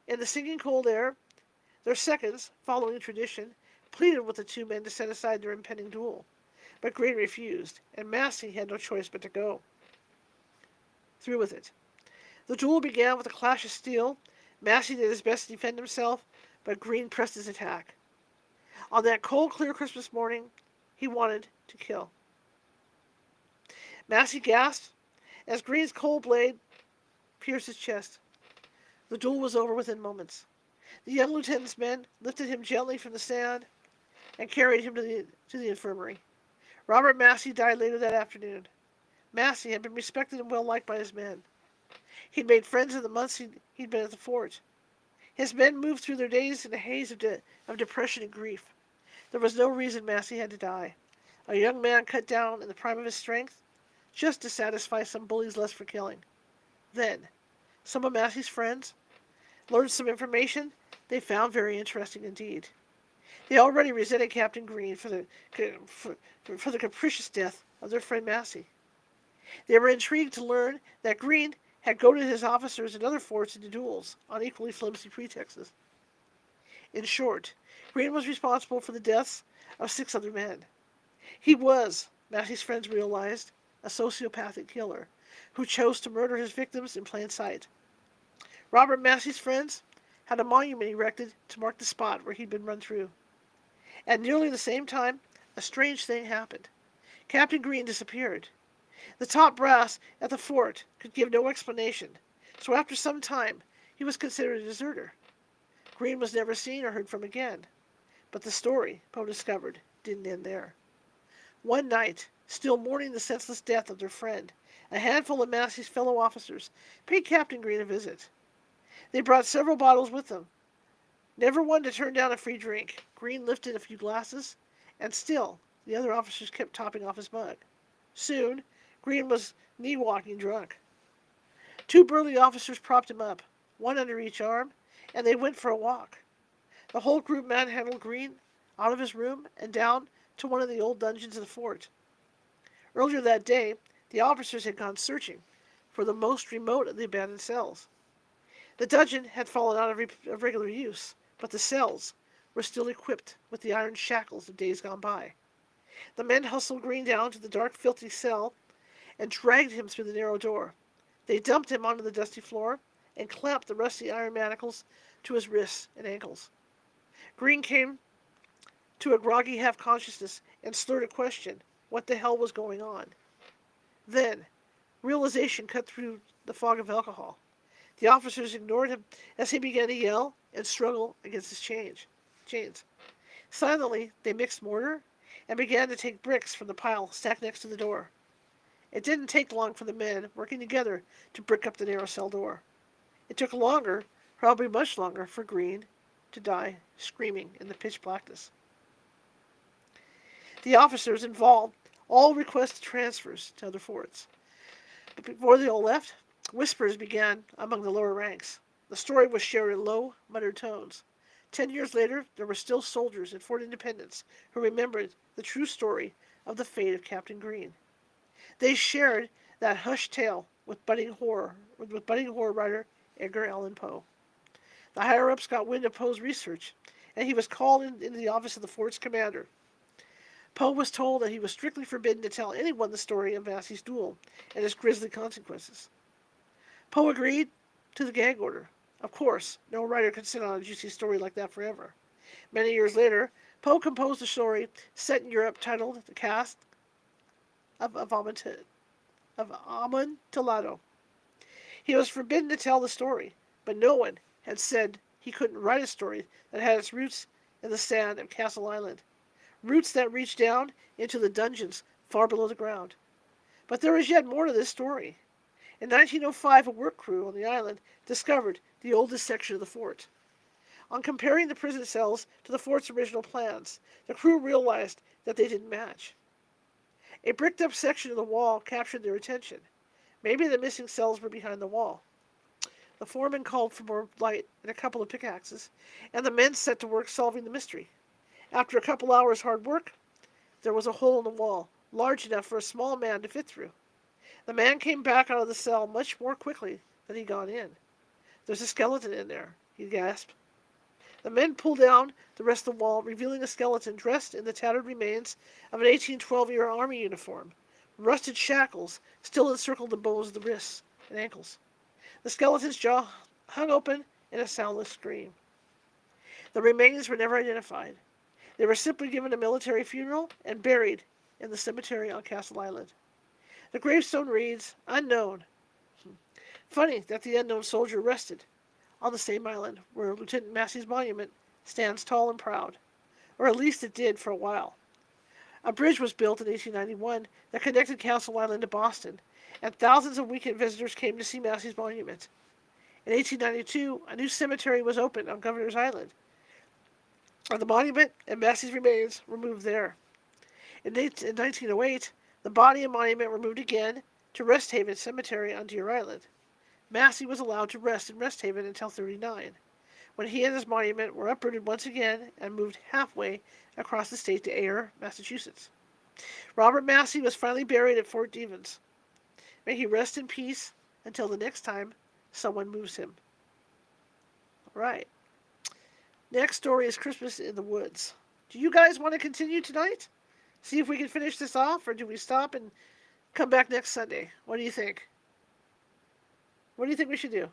In the singing cold air, their seconds, following tradition, pleaded with the two men to set aside their impending duel. But Green refused, and Massey had no choice but to go through with it. The duel began with a clash of steel. Massey did his best to defend himself, but Green pressed his attack. On that cold, clear Christmas morning, he wanted to kill. Massey gasped as Green's cold blade pierced his chest. The duel was over within moments. The young lieutenant's men lifted him gently from the sand and carried him to the infirmary. Robert Massey died later that afternoon. Massey had been respected and well liked by his men. He'd made friends in the months he'd been at the fort. His men moved through their days in a haze of depression and grief. There was no reason Massey had to die. A young man cut down in the prime of his strength, just to satisfy some bully's lust for killing. Then, some of Massey's friends learned some information they found very interesting indeed. They already resented Captain Green for the capricious death of their friend Massey. They were intrigued to learn that Green had goaded his officers and other forts into duels on equally flimsy pretexts. In short, Green was responsible for the deaths of 6 other men. He was, Massey's friends realized, a sociopathic killer who chose to murder his victims in plain sight. Robert Massey's friends had a monument erected to mark the spot where he'd been run through. At nearly the same time, a strange thing happened. Captain Green disappeared. The top brass at the fort could give no explanation, so after some time, he was considered a deserter. Green was never seen or heard from again. But the story, Poe discovered, didn't end there. One night, still mourning the senseless death of their friend, a handful of Massey's fellow officers paid Captain Green a visit. They brought several bottles with them. Never one to turn down a free drink, Green lifted a few glasses, and still the other officers kept topping off his mug. Soon, Green was knee-walking drunk. Two burly officers propped him up, one under each arm, and they went for a walk. The whole group manhandled Green out of his room and down to one of the old dungeons of the fort. Earlier that day, the officers had gone searching for the most remote of the abandoned cells. The dungeon had fallen out of regular use, but the cells were still equipped with the iron shackles of days gone by. The men hustled Green down to the dark, filthy cell and dragged him through the narrow door. They dumped him onto the dusty floor and clamped the rusty iron manacles to his wrists and ankles. Green came to a groggy half-consciousness and slurred a question. What the hell was going on? Then, realization cut through the fog of alcohol. The officers ignored him as he began to yell and struggle against his chains. Silently, they mixed mortar and began to take bricks from the pile stacked next to the door. It didn't take long for the men working together to brick up the narrow cell door. It took longer, probably much longer, for Green to die screaming in the pitch blackness. The officers involved all requested transfers to other forts. But before they all left, whispers began among the lower ranks. The story was shared in low, muttered tones. 10 years later, there were still soldiers at Fort Independence who remembered the true story of the fate of Captain Green. They shared that hushed tale with budding horror writer Edgar Allan Poe. The higher-ups got wind of Poe's research, and he was called into the office of the fort's commander. Poe was told that he was strictly forbidden to tell anyone the story of Massey's duel and its grisly consequences. Poe agreed to the gag order. Of course, no writer could sit on a juicy story like that forever. Many years later, Poe composed a story set in Europe titled The Cask of Amontillado. He was forbidden to tell the story, but no one had said he couldn't write a story that had its roots in the sand of Castle Island, roots that reached down into the dungeons far below the ground. But there was yet more to this story. In 1905, a work crew on the island discovered the oldest section of the fort. On comparing the prison cells to the fort's original plans, the crew realized that they didn't match. A bricked-up section of the wall captured their attention. Maybe the missing cells were behind the wall. The foreman called for more light and a couple of pickaxes, and the men set to work solving the mystery. After a couple hours' hard work, there was a hole in the wall, large enough for a small man to fit through. The man came back out of the cell much more quickly than he'd gone in. There's a skeleton in there, he gasped. The men pulled down the rest of the wall, revealing a skeleton dressed in the tattered remains of an 1812-era army uniform. Rusted shackles still encircled the bones of the wrists and ankles. The skeleton's jaw hung open in a soundless scream. The remains were never identified. They were simply given a military funeral and buried in the cemetery on Castle Island. The gravestone reads, Unknown. Funny that the unknown soldier rested on the same island where Lieutenant Massey's monument stands tall and proud. Or at least it did for a while. A bridge was built in 1891 that connected Castle Island to Boston, and thousands of weekend visitors came to see Massey's monument. In 1892, a new cemetery was opened on Governor's Island, and the monument and Massey's remains were moved there. In 1908, the body and monument were moved again to Rest Haven Cemetery on Deer Island. Massey was allowed to rest in Rest Haven until 1939, when he and his monument were uprooted once again and moved halfway across the state to Ayer, Massachusetts. Robert Massey was finally buried at Fort Devens. May he rest in peace until the next time someone moves him. All right. Next story is Christmas in the Woods. Do you guys want to continue tonight? See if we can finish this off, or do we stop and come back next Sunday? What do you think? What do you think we should do?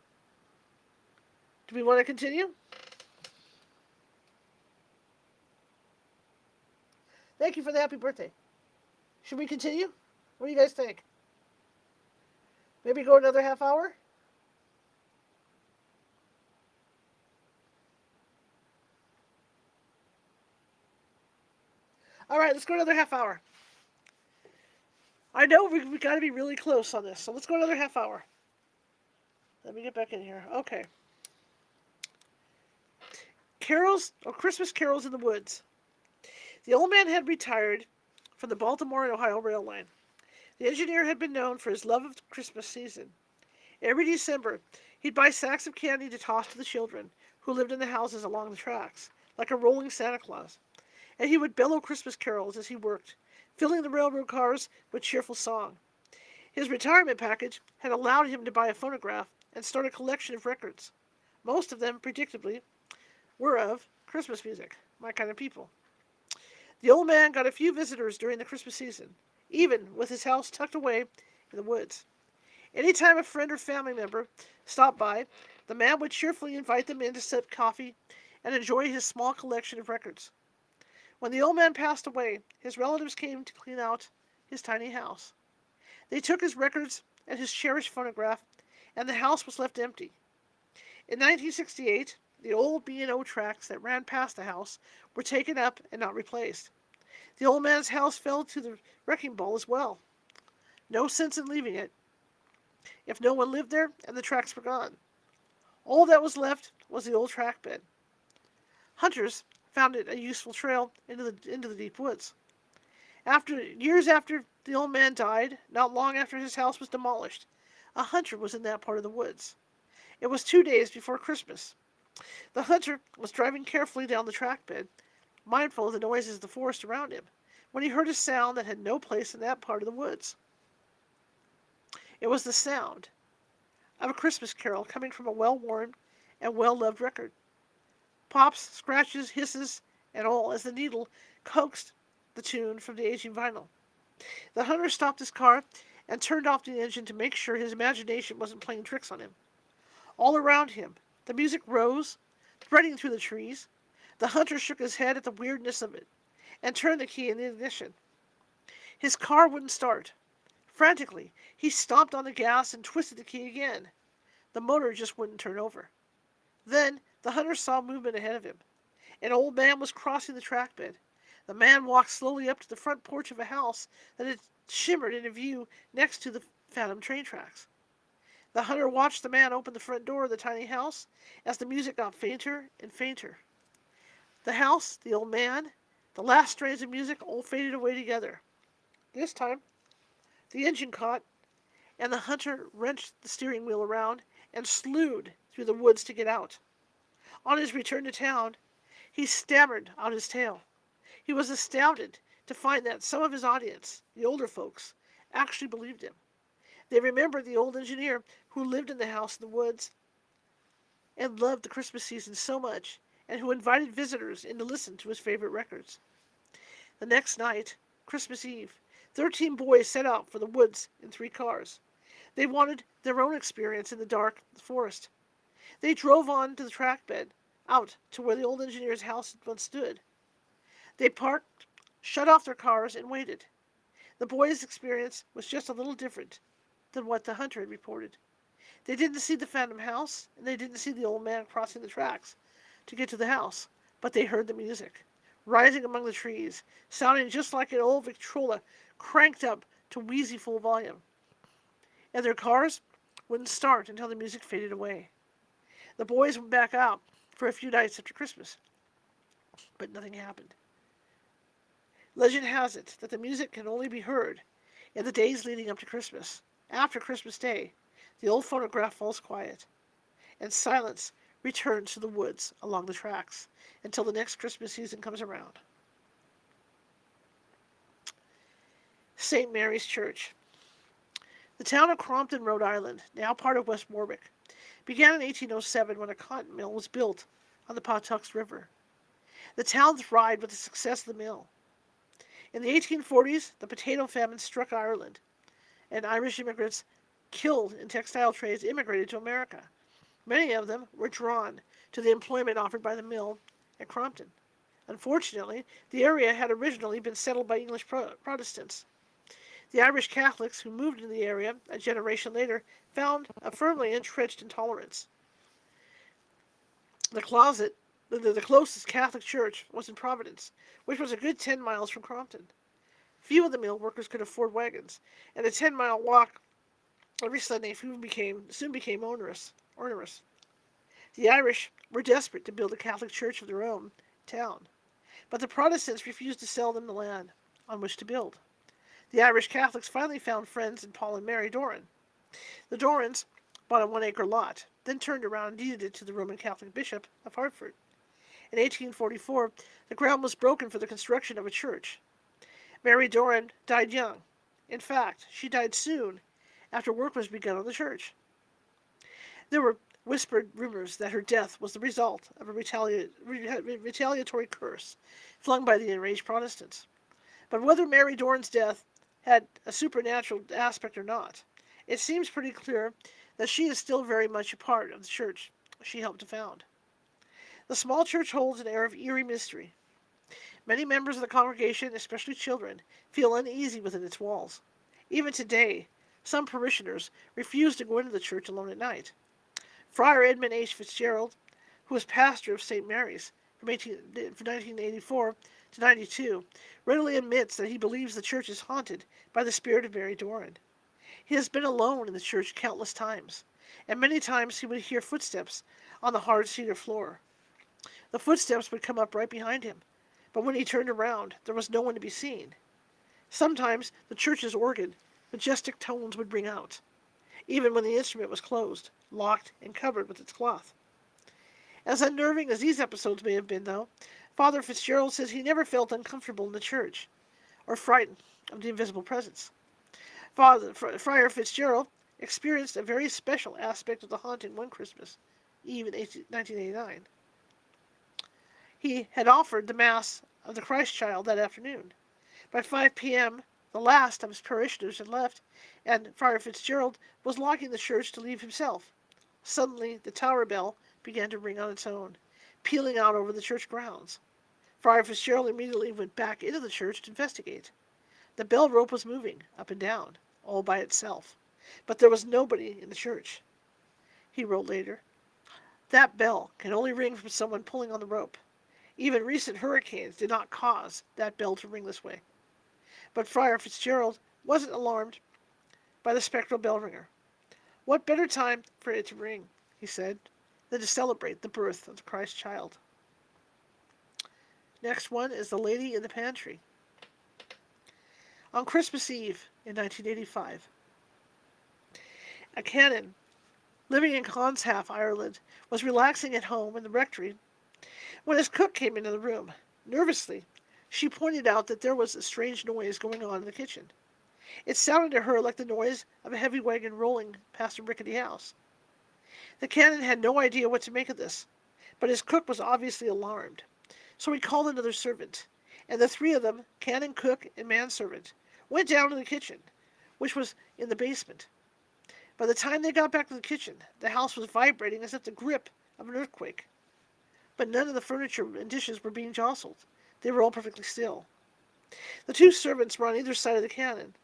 Do we want to continue? Thank you for the happy birthday. Should we continue? What do you guys think? Maybe go another half hour? All right, let's go another half hour. I know we got to be really close on this, so let's go another half hour. Let me get back in here. Okay. Christmas carols in the woods. The old man had retired from the Baltimore and Ohio rail line. The engineer had been known for his love of the Christmas season. Every December, he'd buy sacks of candy to toss to the children who lived in the houses along the tracks, like a rolling Santa Claus. And he would bellow Christmas carols as he worked, filling the railroad cars with cheerful song. His retirement package had allowed him to buy a phonograph and start a collection of records. Most of them, predictably, were of Christmas music, my kind of people. The old man got a few visitors during the Christmas season, even with his house tucked away in the woods. Any time a friend or family member stopped by, the man would cheerfully invite them in to sip coffee and enjoy his small collection of records. When the old man passed away, his relatives came to clean out his tiny house. They took his records and his cherished phonograph, and the house was left empty. In 1968, the old B&O tracks that ran past the house were taken up and not replaced. The old man's house fell to the wrecking ball as well. No sense in leaving it if no one lived there and the tracks were gone. All that was left was the old track bed. Hunters found it a useful trail into the deep woods. Years after the old man died, not long after his house was demolished, a hunter was in that part of the woods. It was 2 days before Christmas. The hunter was driving carefully down the track bed, mindful of the noises of the forest around him, when he heard a sound that had no place in that part of the woods. It was the sound of a Christmas carol coming from a well-worn and well-loved record. Pops, scratches, hisses, and all as the needle coaxed the tune from the aging vinyl. The hunter stopped his car and turned off the engine to make sure his imagination wasn't playing tricks on him. All around him, the music rose, spreading through the trees. The hunter shook his head at the weirdness of it and turned the key in the ignition. His car wouldn't start. Frantically, he stomped on the gas and twisted the key again. The motor just wouldn't turn over. Then the hunter saw movement ahead of him. An old man was crossing the track bed. The man walked slowly up to the front porch of a house that had shimmered into view next to the phantom train tracks. The hunter watched the man open the front door of the tiny house as the music got fainter and fainter. The house, the old man, the last strains of music all faded away together. This time, the engine caught, and the hunter wrenched the steering wheel around and slewed through the woods to get out. On his return to town, he stammered out his tale. He was astounded to find that some of his audience, the older folks, actually believed him. They remembered the old engineer who lived in the house in the woods and loved the Christmas season so much, and who invited visitors in to listen to his favorite records. The next night, Christmas Eve, 13 boys set out for the woods in 3 cars. They wanted their own experience in the dark forest. They drove on to the track bed, out to where the old engineer's house once stood. They parked, shut off their cars, and waited. The boys' experience was just a little different than what the hunter had reported. They didn't see the phantom house, and they didn't see the old man crossing the tracks to get to the house, but they heard the music, rising among the trees, sounding just like an old Victrola cranked up to wheezy full volume. And their cars wouldn't start until the music faded away. The boys went back out for a few nights after Christmas, but nothing happened. Legend has it that the music can only be heard in the days leading up to Christmas. After Christmas Day, the old phonograph falls quiet, and silence returns to the woods along the tracks until the next Christmas season comes around. St. Mary's Church. The town of Crompton, Rhode Island, now part of West Warwick, began in 1807 when a cotton mill was built on the Pawtuxet River. The town thrived with the success of the mill. In the 1840s, the potato famine struck Ireland, and Irish immigrants killed in textile trades immigrated to America. Many of them were drawn to the employment offered by the mill at Crompton. Unfortunately, the area had originally been settled by English Protestants. The Irish Catholics who moved into the area a generation later found a firmly entrenched intolerance. The closest Catholic church was in Providence, which was a good 10 miles from Crompton. Few of the mill workers could afford wagons, and a 10-mile walk every Sunday soon became onerous. The Irish were desperate to build a Catholic church of their own town, but the Protestants refused to sell them the land on which to build. The Irish Catholics finally found friends in Paul and Mary Doran. The Dorans bought a 1-acre lot, then turned around and deeded it to the Roman Catholic Bishop of Hartford. In 1844, the ground was broken for the construction of a church. Mary Doran died young. In fact, she died soon after work was begun on the church. There were whispered rumors that her death was the result of a retaliatory curse flung by the enraged Protestants. But whether Mary Doran's death had a supernatural aspect or not, it seems pretty clear that she is still very much a part of the church she helped to found. The small church holds an air of eerie mystery. Many members of the congregation, especially children, feel uneasy within its walls. Even today, some parishioners refuse to go into the church alone at night. Friar Edmund H. Fitzgerald, who was pastor of St. Mary's from 1984 to 92, readily admits that he believes the church is haunted by the spirit of Mary Doran. He has been alone in the church countless times, and many times he would hear footsteps on the hard cedar floor. The footsteps would come up right behind him, but when he turned around, there was no one to be seen. Sometimes the church's organ, majestic tones would ring out, even when the instrument was closed, locked, and covered with its cloth. As unnerving as these episodes may have been, though, Father Fitzgerald says he never felt uncomfortable in the church, or frightened of the invisible presence. Friar Fitzgerald experienced a very special aspect of the haunting one Christmas Eve in 1989. He had offered the Mass of the Christ Child that afternoon. By 5 p.m., the last of his parishioners had left, and Friar Fitzgerald was locking the church to leave himself. Suddenly, the tower bell began to ring on its own, pealing out over the church grounds. Friar Fitzgerald immediately went back into the church to investigate. The bell rope was moving up and down, all by itself, but there was nobody in the church. He wrote later, "That bell can only ring from someone pulling on the rope. Even recent hurricanes did not cause that bell to ring this way." But Friar Fitzgerald wasn't alarmed by the spectral bell ringer. "What better time for it to ring," he said, "than to celebrate the birth of the Christ child." Next one is The Lady in the Pantry. On Christmas Eve in 1985, a canon living in Clonshalf, Ireland, was relaxing at home in the rectory when his cook came into the room. Nervously, she pointed out that there was a strange noise going on in the kitchen. It sounded to her like the noise of a heavy wagon rolling past a rickety house. The canon had no idea what to make of this, but his cook was obviously alarmed. So he called another servant, and the three of them, canon, cook, and manservant, went down to the kitchen, which was in the basement. By the time they got back to the kitchen, the house was vibrating as if the grip of an earthquake. But none of the furniture and dishes were being jostled. They were all perfectly still. The two servants were on either side of the canon,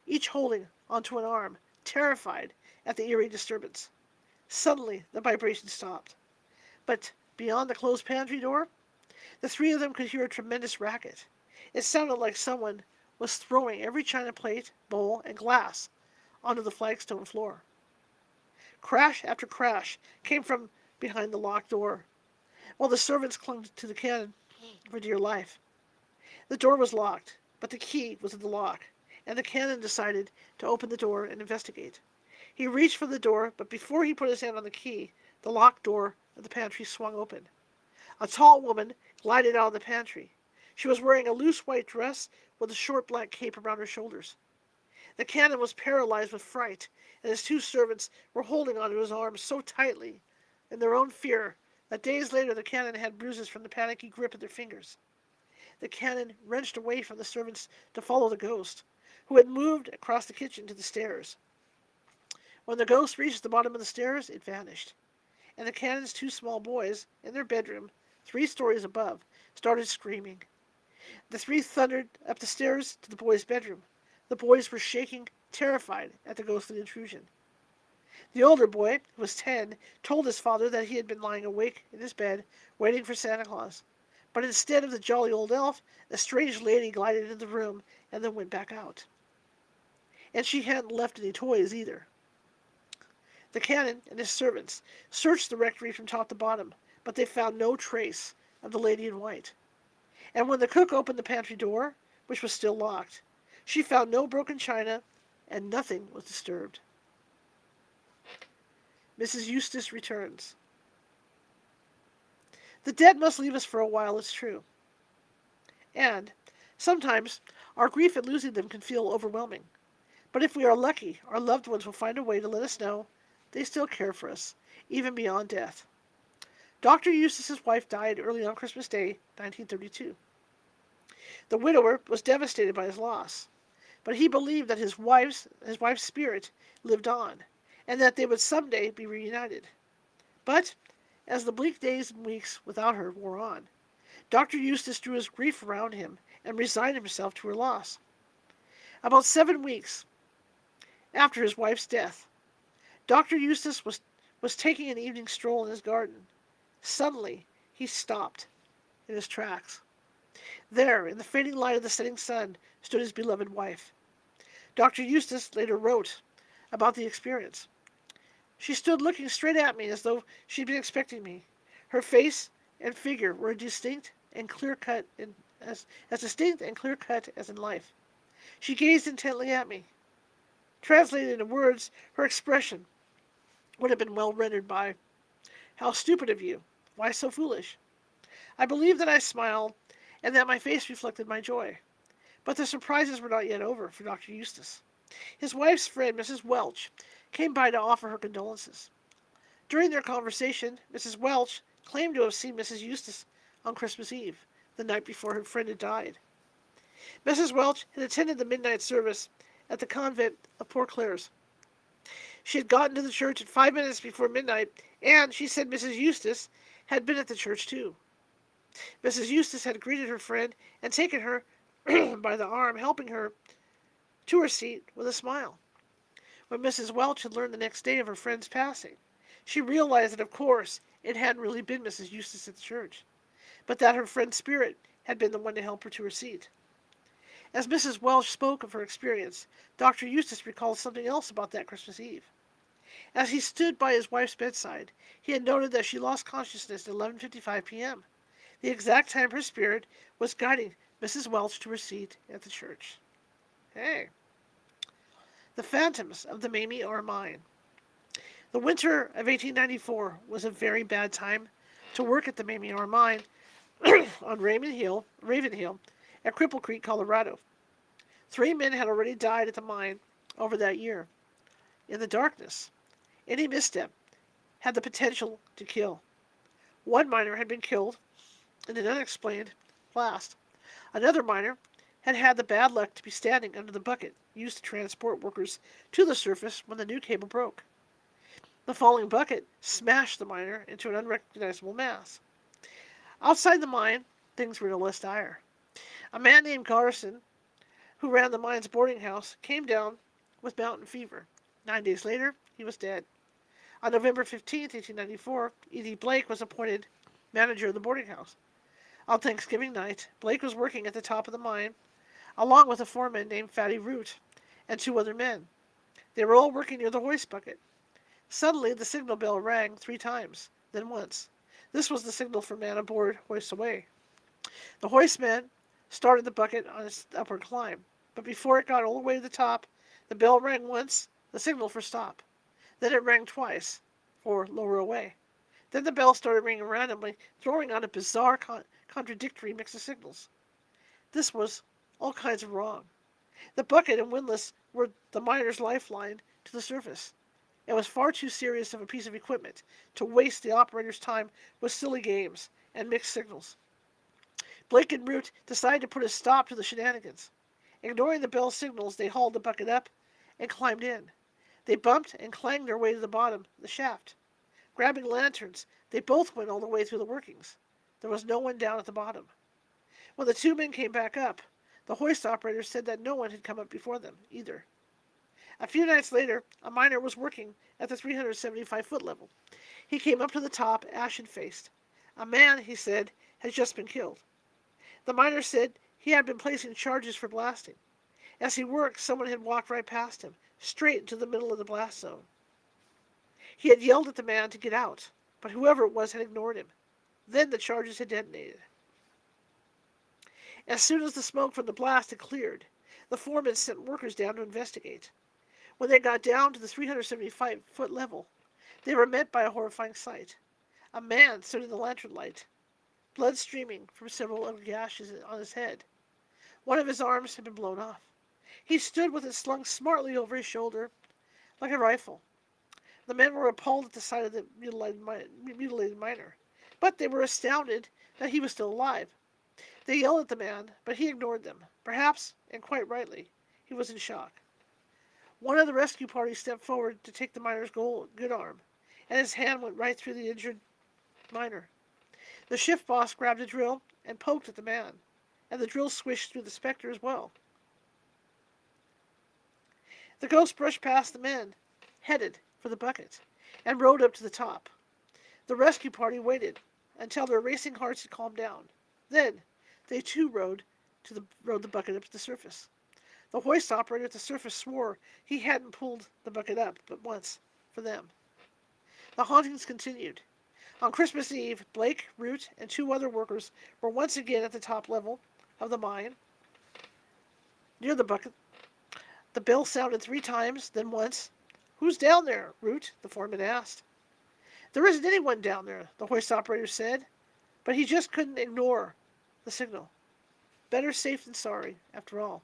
each holding onto an arm, terrified at the eerie disturbance. Suddenly, the vibration stopped. But beyond the closed pantry door, the three of them could hear a tremendous racket. It sounded like someone was throwing every china plate, bowl, and glass onto the flagstone floor. Crash after crash came from behind the locked door, while the servants clung to the canon for dear life. The door was locked, but the key was in the lock, and the canon decided to open the door and investigate. He reached for the door, but before he put his hand on the key, the locked door of the pantry swung open. A tall woman glided out of the pantry. She was wearing a loose white dress with a short black cape around her shoulders. The canon was paralyzed with fright, and his two servants were holding onto his arms so tightly in their own fear that days later the canon had bruises from the panicky grip of their fingers. The canon wrenched away from the servants to follow the ghost, who had moved across the kitchen to the stairs. When the ghost reached the bottom of the stairs, it vanished, and the canon's two small boys, in their bedroom, 3 stories above, started screaming. The three thundered up the stairs to the boys' bedroom. The boys were shaking, terrified at the ghostly intrusion. The older boy, who was 10, told his father that he had been lying awake in his bed, waiting for Santa Claus. But instead of the jolly old elf, a strange lady glided into the room and then went back out. And she hadn't left any toys either. The canon and his servants searched the rectory from top to bottom, but they found no trace of the lady in white. And when the cook opened the pantry door, which was still locked, she found no broken china, and nothing was disturbed. Mrs. Eustace returns. The dead must leave us for a while, it's true. And sometimes our grief at losing them can feel overwhelming. But if we are lucky, our loved ones will find a way to let us know they still care for us, even beyond death. Dr. Eustace's wife died early on Christmas Day, 1932. The widower was devastated by his loss, but he believed that his wife's spirit lived on, and that they would someday be reunited. But as the bleak days and weeks without her wore on, Dr. Eustace drew his grief around him and resigned himself to her loss. About 7 weeks after his wife's death, Dr. Eustace was taking an evening stroll in his garden. Suddenly, he stopped in his tracks. There, in the fading light of the setting sun, stood his beloved wife. Dr. Eustace later wrote about the experience. She stood looking straight at me as though she'd been expecting me. Her face and figure were distinct and clear-cut as distinct and clear-cut as in life. She gazed intently at me. Translated into words, her expression would have been well rendered by, "How stupid of you! Why so foolish?" I believe that I smiled, and that my face reflected my joy. But the surprises were not yet over for Dr. Eustace. His wife's friend, Mrs. Welch, came by to offer her condolences. During their conversation, Mrs. Welch claimed to have seen Mrs. Eustace on Christmas Eve, the night before her friend had died. Mrs. Welch had attended the midnight service at the convent of Poor Clares. She had gotten to the church at 5 minutes before midnight, and she said Mrs. Eustace had been at the church too. Mrs. Eustace had greeted her friend and taken her by the arm, helping her to her seat with a smile. When Mrs. Welch had learned the next day of her friend's passing, she realized that, of course, it hadn't really been Mrs. Eustace at the church, but that her friend's spirit had been the one to help her to her seat. As Mrs. Welch spoke of her experience, Dr. Eustace recalled something else about that Christmas Eve. As he stood by his wife's bedside, he had noted that she lost consciousness at 11:55 p.m., the exact time her spirit was guiding Mrs. Welch to her seat at the church. Hey. The Phantoms of the Mamie are Mine. The winter of 1894 was a very bad time to work at the Mamie are Mine on Raven Hill at Cripple Creek, Colorado. 3 men had already died at the mine over that year. In the darkness, any misstep had the potential to kill. One miner had been killed in an unexplained blast. Another miner had had the bad luck to be standing under the bucket used to transport workers to the surface when the new cable broke. The falling bucket smashed the miner into an unrecognizable mass. Outside the mine, things were no less dire. A man named Garrison, who ran the mine's boarding house, came down with mountain fever. 9 days later, he was dead. On November 15, 1894, E.D. Blake was appointed manager of the boarding house. On Thanksgiving night, Blake was working at the top of the mine, along with a foreman named Fatty Root and 2 other men. They were all working near the hoist bucket. Suddenly, the signal bell rang 3 times, then once. This was the signal for man aboard, hoist away. The hoistman started the bucket on its upward climb, but before it got all the way to the top, the bell rang once, the signal for stop. Then it rang twice, for lower away. Then the bell started ringing randomly, throwing out a bizarre, contradictory mix of signals. This was all kinds of wrong. The bucket and windlass were the miner's lifeline to the surface. It was far too serious of a piece of equipment to waste the operator's time with silly games and mixed signals. Blake and Root decided to put a stop to the shenanigans. Ignoring the bell signals, they hauled the bucket up and climbed in. They bumped and clanged their way to the bottom of the shaft. Grabbing lanterns, they both went all the way through the workings. There was no one down at the bottom. When the 2 men came back up, the hoist operator said that no one had come up before them, either. A few nights later, a miner was working at the 375-foot level. He came up to the top, ashen-faced. A man, he said, had just been killed. The miner said he had been placing charges for blasting. As he worked, someone had walked right past him, straight into the middle of the blast zone. He had yelled at the man to get out, but whoever it was had ignored him. Then the charges had detonated. As soon as the smoke from the blast had cleared, the foreman sent workers down to investigate. When they got down to the 375-foot level, They were met by a horrifying sight. A man stood in the lantern light, blood streaming from several ugly gashes on his head. One of his arms had been blown off. He stood with it slung smartly over his shoulder, like a rifle. The men were appalled at the sight of the mutilated miner, but they were astounded that he was still alive. They yelled at the man, but he ignored them. Perhaps, and quite rightly, he was in shock. One of the rescue party stepped forward to take the miner's good arm, and his hand went right through the injured miner. The shift boss grabbed a drill and poked at the man, and the drill swished through the specter as well. The ghost brushed past the men, headed for the bucket, and rode up to the top. The rescue party waited until their racing hearts had calmed down. Then, they too rode the bucket up to the surface. The hoist operator at the surface swore he hadn't pulled the bucket up but once for them. The hauntings continued. On Christmas Eve, Blake, Root, and 2 other workers were once again at the top level of the mine, near the bucket. The bell sounded 3 times, then once. "Who's down there, Root?" the foreman asked. "There isn't anyone down there," the hoist operator said, but he just couldn't ignore the signal. Better safe than sorry, after all.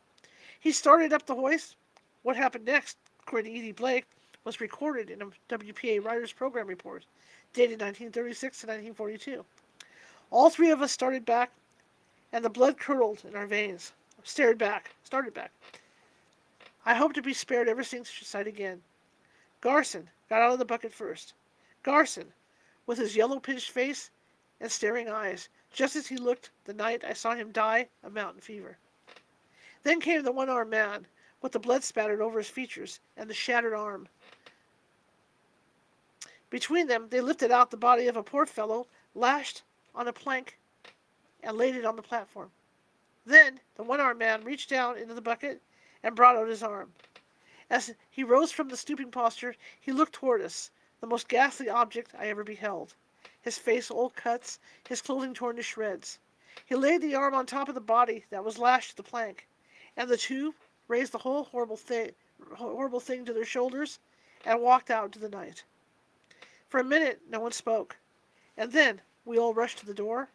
He started up the hoist. What happened next, according to E.D. Blake, was recorded in a WPA Writers Program report, dated 1936 to 1942. All 3 of us started back, and the blood curdled in our veins. Started back. I hope to be spared ever seeing such a sight again. Garson got out of the bucket first. Garson, with his yellow-pinched face and staring eyes, just as he looked the night I saw him die of mountain fever. Then came the one-armed man, with the blood spattered over his features and the shattered arm. Between them, they lifted out the body of a poor fellow, lashed on a plank, and laid it on the platform. Then the one-armed man reached down into the bucket and brought out his arm. As he rose from the stooping posture, he looked toward us, the most ghastly object I ever beheld. His face all cuts, his clothing torn to shreds. He laid the arm on top of the body that was lashed to the plank, and the 2 raised the whole horrible thing to their shoulders and walked out into the night. For a minute, no one spoke, and then we all rushed to the door,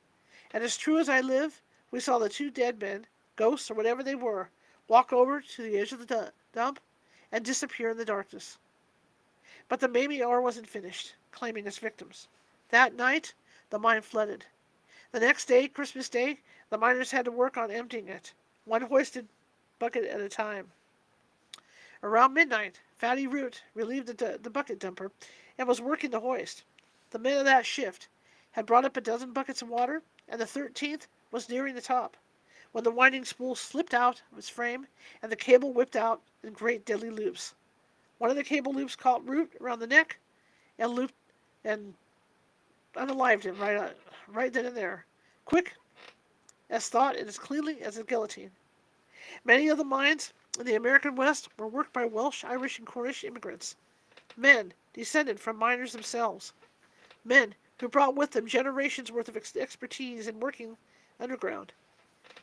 and as true as I live, we saw the 2 dead men, ghosts or whatever they were, walk over to the edge of the dump and disappear in the darkness. But the Mamie ore wasn't finished, claiming its victims. That night, the mine flooded. The next day, Christmas Day, the miners had to work on emptying it, one hoisted bucket at a time. Around midnight, Fatty Root relieved the bucket dumper and was working the hoist. The men of that shift had brought up a dozen buckets of water, and the 13th was nearing the top, when the winding spool slipped out of its frame and the cable whipped out in great deadly loops. One of the cable loops caught Root around the neck and looped and unalived him right then and there, quick as thought and as cleanly as a guillotine. Many of the mines in the American West were worked by Welsh, Irish, and Cornish immigrants, men descended from miners themselves, men who brought with them generations' worth of expertise in working underground.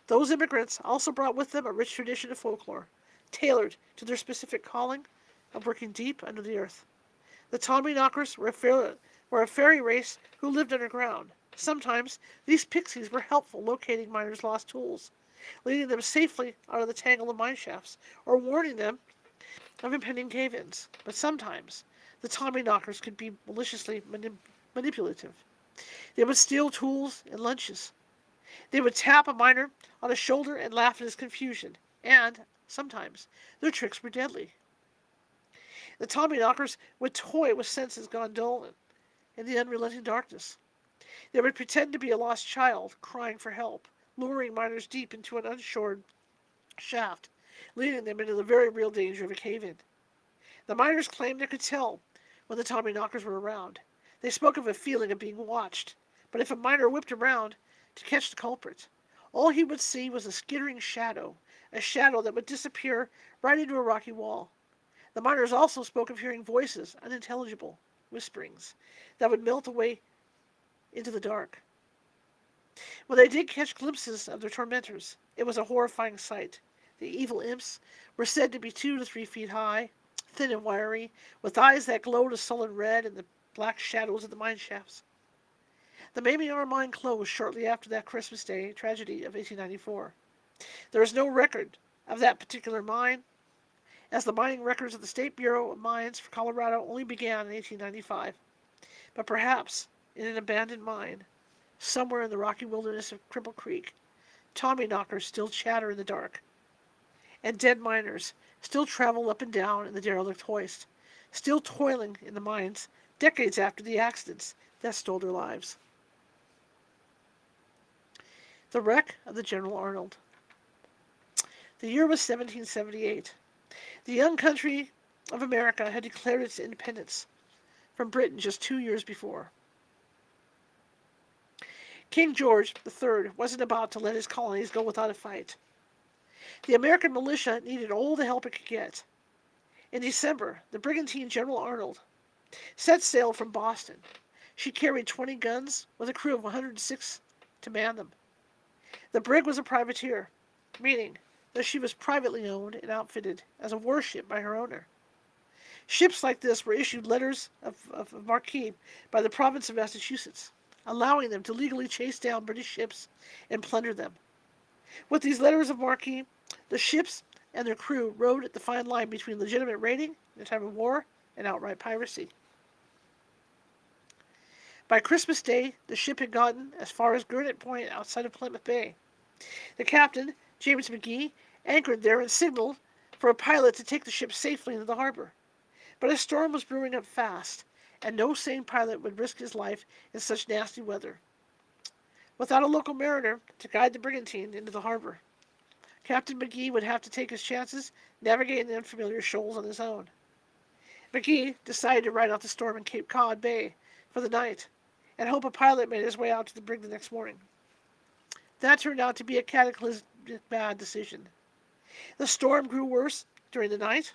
Those immigrants also brought with them a rich tradition of folklore, tailored to their specific calling of working deep under the earth. The Tommyknockers were a fairy race who lived underground. Sometimes these pixies were helpful locating miners' lost tools, leading them safely out of the tangle of mine shafts, or warning them of impending cave-ins. But sometimes the Tommyknockers could be maliciously manipulative. They would steal tools and lunches. They would tap a miner on the shoulder and laugh at his confusion, and sometimes their tricks were deadly. The Tommyknockers would toy with senses gone dull in the unrelenting darkness. They would pretend to be a lost child crying for help, luring miners deep into an unshored shaft, leading them into the very real danger of a cave-in. The miners claimed they could tell when the Tommyknockers were around. They spoke of a feeling of being watched, but if a miner whipped around to catch the culprit, all he would see was a skittering shadow, a shadow that would disappear right into a rocky wall. The miners also spoke of hearing voices, unintelligible whisperings, that would melt away into the dark. When they did catch glimpses of their tormentors, it was a horrifying sight. The evil imps were said to be 2 to 3 feet high, thin and wiry, with eyes that glowed a sullen red in the black shadows of the mine shafts. The Mamie mine closed shortly after that Christmas Day tragedy of 1894. There is no record of that particular mine, as the mining records of the State Bureau of Mines for Colorado only began in 1895. But perhaps in an abandoned mine, somewhere in the rocky wilderness of Cripple Creek, Tommyknockers still chatter in the dark, and dead miners still travel up and down in the derelict hoist, still toiling in the mines decades after the accidents that stole their lives. The wreck of the General Arnold. The year was 1778. The young country of America had declared its independence from Britain just 2 years before. King George III wasn't about to let his colonies go without a fight. The American militia needed all the help it could get. In December, the brigantine General Arnold set sail from Boston. She carried 20 guns with a crew of 106 to man them. The brig was a privateer, meaning that she was privately owned and outfitted as a warship by her owner. Ships like this were issued letters of marque by the province of Massachusetts, allowing them to legally chase down British ships and plunder them. With these letters of marque, the ships and their crew rode at the fine line between legitimate raiding in a time of war and outright piracy. By Christmas Day, the ship had gotten as far as Gurnett Point outside of Plymouth Bay. The captain, James McGee, anchored there and signaled for a pilot to take the ship safely into the harbor. But a storm was brewing up fast, and no sane pilot would risk his life in such nasty weather. Without a local mariner to guide the brigantine into the harbor, Captain McGee would have to take his chances navigating the unfamiliar shoals on his own. McGee decided to ride out the storm in Cape Cod Bay for the night and hope a pilot made his way out to the brig the next morning. That turned out to be a cataclysmic bad decision. The storm grew worse during the night.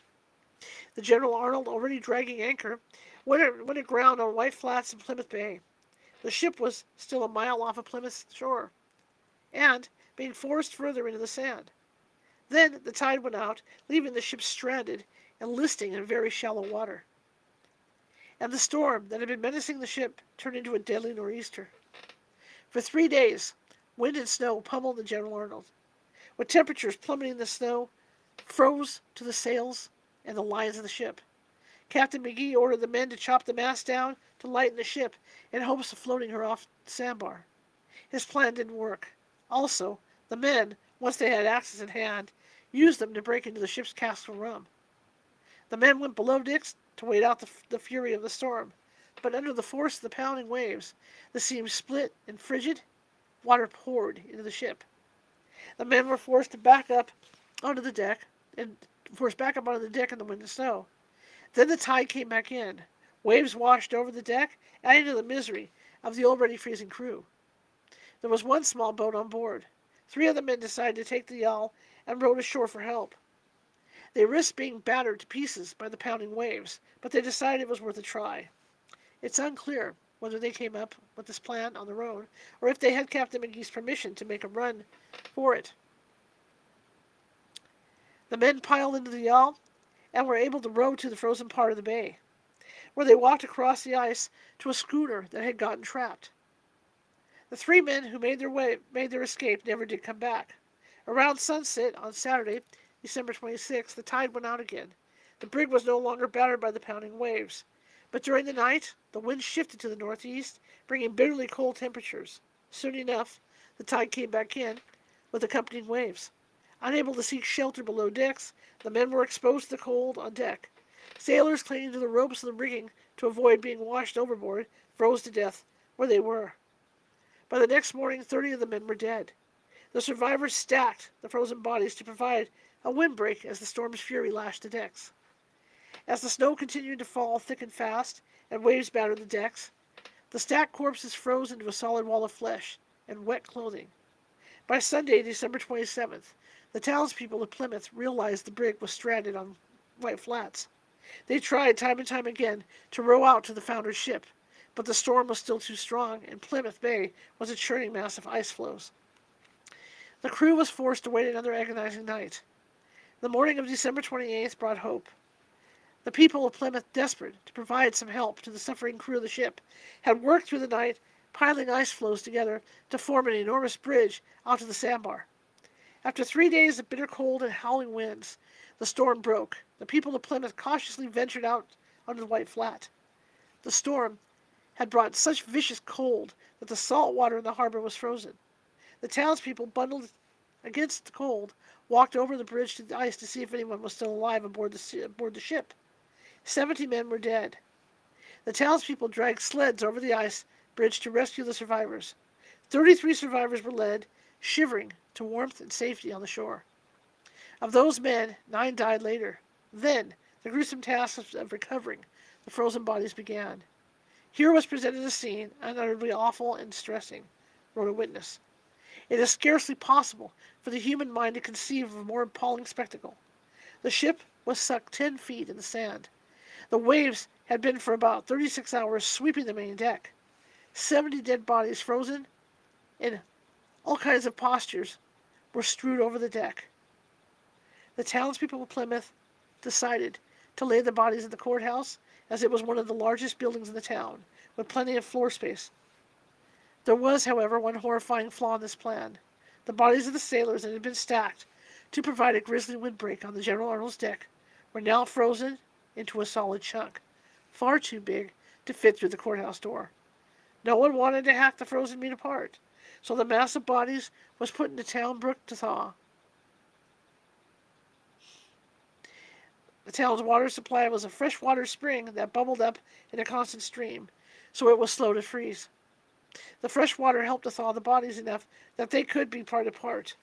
The General Arnold, already dragging anchor, went aground on White Flats in Plymouth Bay. The ship was still a mile off of Plymouth shore, and being forced further into the sand. Then the tide went out, leaving the ship stranded and listing in very shallow water. And the storm that had been menacing the ship turned into a deadly nor'easter. For 3 days, wind and snow pummeled the General Arnold, with temperatures plummeting. The snow froze to the sails and the lines of the ship. Captain McGee ordered the men to chop the mast down to lighten the ship in hopes of floating her off the sandbar. His plan didn't work. Also, the men, once they had axes in hand, used them to break into the ship's casks of rum. The men went below decks to wait out the fury of the storm, but under the force of the pounding waves, the seams split and frigid, water poured into the ship. The men were forced back up onto the deck in the wind and snow. Then the tide came back in. Waves washed over the deck, adding to the misery of the already freezing crew. There was one small boat on board. 3 of the men decided to take the yawl and rowed ashore for help. They risked being battered to pieces by the pounding waves, but they decided it was worth a try. It's unclear whether they came up with this plan on their own, or if they had Captain McGee's permission to make a run for it. The men piled into the yawl and were able to row to the frozen part of the bay, where they walked across the ice to a schooner that had gotten trapped. The 3 men who made their escape never did come back. Around sunset on Saturday, December 26th, the tide went out again. The brig was no longer battered by the pounding waves, but during the night, the wind shifted to the northeast, bringing bitterly cold temperatures. Soon enough, the tide came back in with accompanying waves. Unable to seek shelter below decks, the men were exposed to the cold on deck. Sailors clinging to the ropes of the rigging to avoid being washed overboard froze to death where they were. By the next morning, 30 of the men were dead. The survivors stacked the frozen bodies to provide a windbreak as the storm's fury lashed the decks. As the snow continued to fall thick and fast, and waves battered the decks, the stacked corpses froze into a solid wall of flesh and wet clothing. By Sunday, December 27th, the townspeople of Plymouth realized the brig was stranded on White Flats. They tried time and time again to row out to the foundered ship, but the storm was still too strong, and Plymouth Bay was a churning mass of ice floes. The crew was forced to wait another agonizing night. The morning of December 28th brought hope. The people of Plymouth, desperate to provide some help to the suffering crew of the ship, had worked through the night, piling ice floes together to form an enormous bridge out to the sandbar. After 3 days of bitter cold and howling winds, the storm broke. The people of Plymouth cautiously ventured out onto the white flat. The storm had brought such vicious cold that the salt water in the harbor was frozen. The townspeople, bundled against the cold, walked over the bridge to the ice to see if anyone was still alive aboard the ship. 70 men were dead. The townspeople dragged sleds over the ice bridge to rescue the survivors. 33 survivors were led, shivering, to warmth and safety on the shore. Of those men, 9 died later. Then, the gruesome task of recovering the frozen bodies began. Here was presented a scene unutterably awful and distressing, wrote a witness. It is scarcely possible for the human mind to conceive of a more appalling spectacle. The ship was sunk 10 feet in the sand. The waves had been for about 36 hours sweeping the main deck. 70 dead bodies, frozen in all kinds of postures, were strewed over the deck. The townspeople of Plymouth decided to lay the bodies in the courthouse, as it was one of the largest buildings in the town, with plenty of floor space. There was, however, one horrifying flaw in this plan. The bodies of the sailors that had been stacked to provide a grisly windbreak on the General Arnold's deck were now frozen into a solid chunk, far too big to fit through the courthouse door. No one wanted to hack the frozen meat apart, so the mass of bodies was put into Town Brook to thaw. The town's water supply was a freshwater spring that bubbled up in a constant stream, so it was slow to freeze. The fresh water helped to thaw the bodies enough that they could be part apart.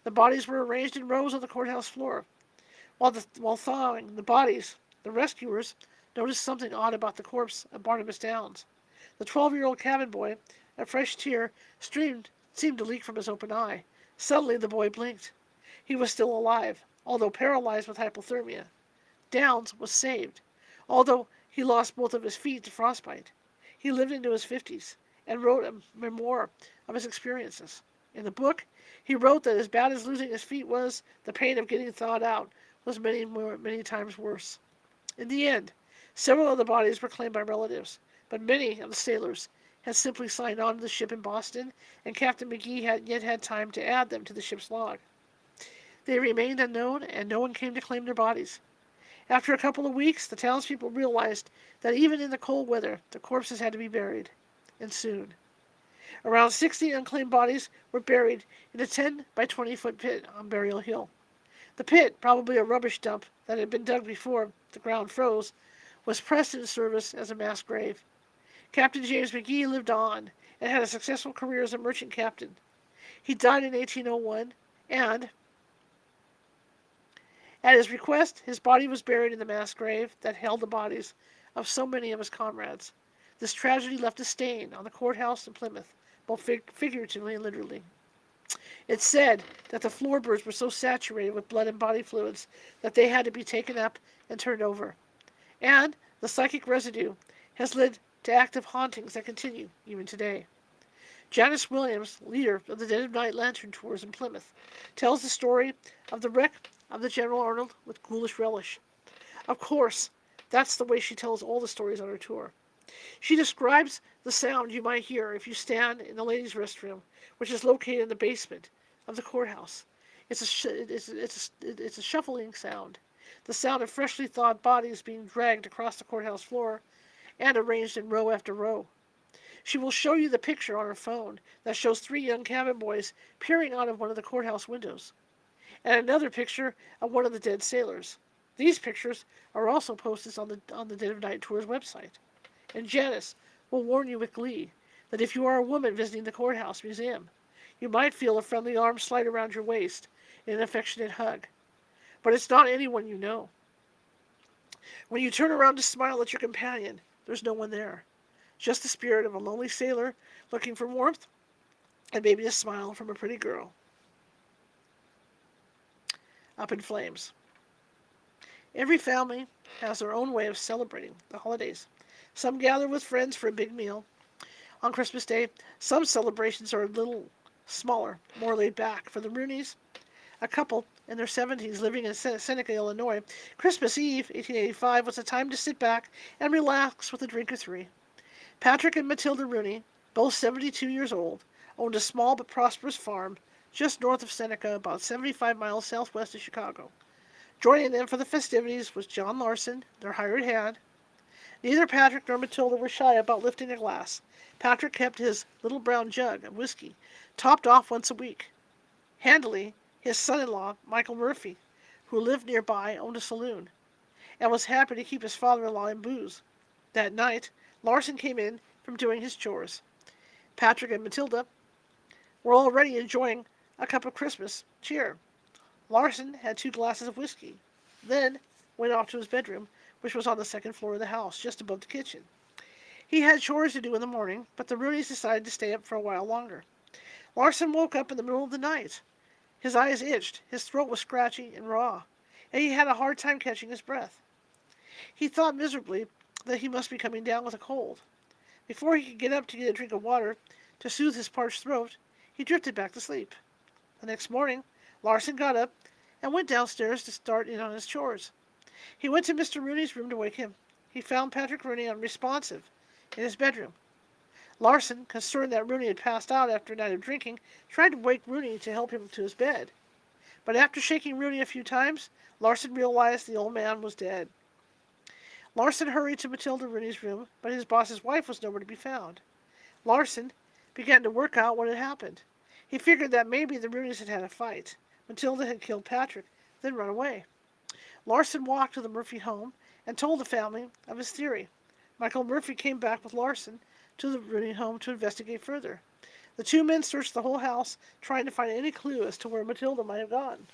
The bodies were arranged in rows on the courthouse floor. While thawing the bodies, the rescuers noticed something odd about the corpse of Barnabas Downs. The 12-year-old cabin boy, a fresh tear seemed to leak from his open eye. Suddenly the boy blinked. He was still alive, although paralyzed with hypothermia. Downs was saved, although he lost both of his feet to frostbite. He lived into his 50s and wrote a memoir of his experiences. In the book, he wrote that as bad as losing his feet was, the pain of getting thawed out was many times worse. In the end, several of the bodies were claimed by relatives, but many of the sailors had simply signed on to the ship in Boston, and Captain McGee hadn't yet had time to add them to the ship's log. They remained unknown, and no one came to claim their bodies. After a couple of weeks, the townspeople realized that even in the cold weather, the corpses had to be buried, and soon. Around 60 unclaimed bodies were buried in a 10 by 20-foot pit on Burial Hill. The pit, probably a rubbish dump that had been dug before the ground froze, was pressed into service as a mass grave. Captain James McGee lived on and had a successful career as a merchant captain. He died in 1801, and at his request, his body was buried in the mass grave that held the bodies of so many of his comrades. This tragedy left a stain on the courthouse in Plymouth, both figuratively and literally. It's said that the floorboards were so saturated with blood and body fluids that they had to be taken up and turned over. And the psychic residue has led to active hauntings that continue even today. Janice Williams, leader of the Dead of Night Lantern Tours in Plymouth, tells the story of the wreck of the General Arnold with ghoulish relish. Of course, that's the way she tells all the stories on her tour. She describes the sound you might hear if you stand in the ladies' restroom, which is located in the basement of the courthouse. It's a shuffling sound, the sound of freshly thawed bodies being dragged across the courthouse floor and arranged in row after row. She will show you the picture on her phone that shows 3 young cabin boys peering out of one of the courthouse windows, and another picture of one of the dead sailors. These pictures are also posted on the Dead of Night Tour's website. And Janice will warn you with glee that if you are a woman visiting the courthouse museum, you might feel a friendly arm slide around your waist in an affectionate hug. But it's not anyone you know. When you turn around to smile at your companion, there's no one there. Just the spirit of a lonely sailor looking for warmth and maybe a smile from a pretty girl. Up in flames. Every family has their own way of celebrating the holidays. Some gather with friends for a big meal on Christmas Day. Some celebrations are a little smaller, more laid back. For the Rooneys, a couple in their 70s living in Seneca, Illinois. Christmas Eve, 1885, was a time to sit back and relax with a drink or three. Patrick and Matilda Rooney, both 72 years old, owned a small but prosperous farm just north of Seneca, about 75 miles southwest of Chicago. Joining them for the festivities was John Larson, their hired hand. Neither Patrick nor Matilda were shy about lifting a glass. Patrick kept his little brown jug of whiskey topped off once a week. Handily, his son-in-law, Michael Murphy, who lived nearby, owned a saloon, and was happy to keep his father-in-law in booze. That night, Larson came in from doing his chores. Patrick and Matilda were already enjoying a cup of Christmas cheer. Larson had 2 glasses of whiskey, then went off to his bedroom, which was on the second floor of the house, just above the kitchen. He had chores to do in the morning, but the Rooneys decided to stay up for a while longer. Larson woke up in the middle of the night. His eyes itched, his throat was scratchy and raw, and he had a hard time catching his breath. He thought miserably that he must be coming down with a cold. Before he could get up to get a drink of water to soothe his parched throat, he drifted back to sleep. The next morning, Larson got up and went downstairs to start in on his chores. He went to Mr. Rooney's room to wake him. He found Patrick Rooney unresponsive in his bedroom. Larson, concerned that Rooney had passed out after a night of drinking, tried to wake Rooney to help him to his bed. But after shaking Rooney a few times, Larson realized the old man was dead. Larson hurried to Matilda Rooney's room, but his boss's wife was nowhere to be found. Larson began to work out what had happened. He figured that maybe the Rooneys had had a fight. Matilda had killed Patrick, then run away. Larson walked to the Murphy home and told the family of his theory. Michael Murphy came back with Larson to the Rooney home to investigate further. The 2 men searched the whole house, trying to find any clue as to where Matilda might have gone.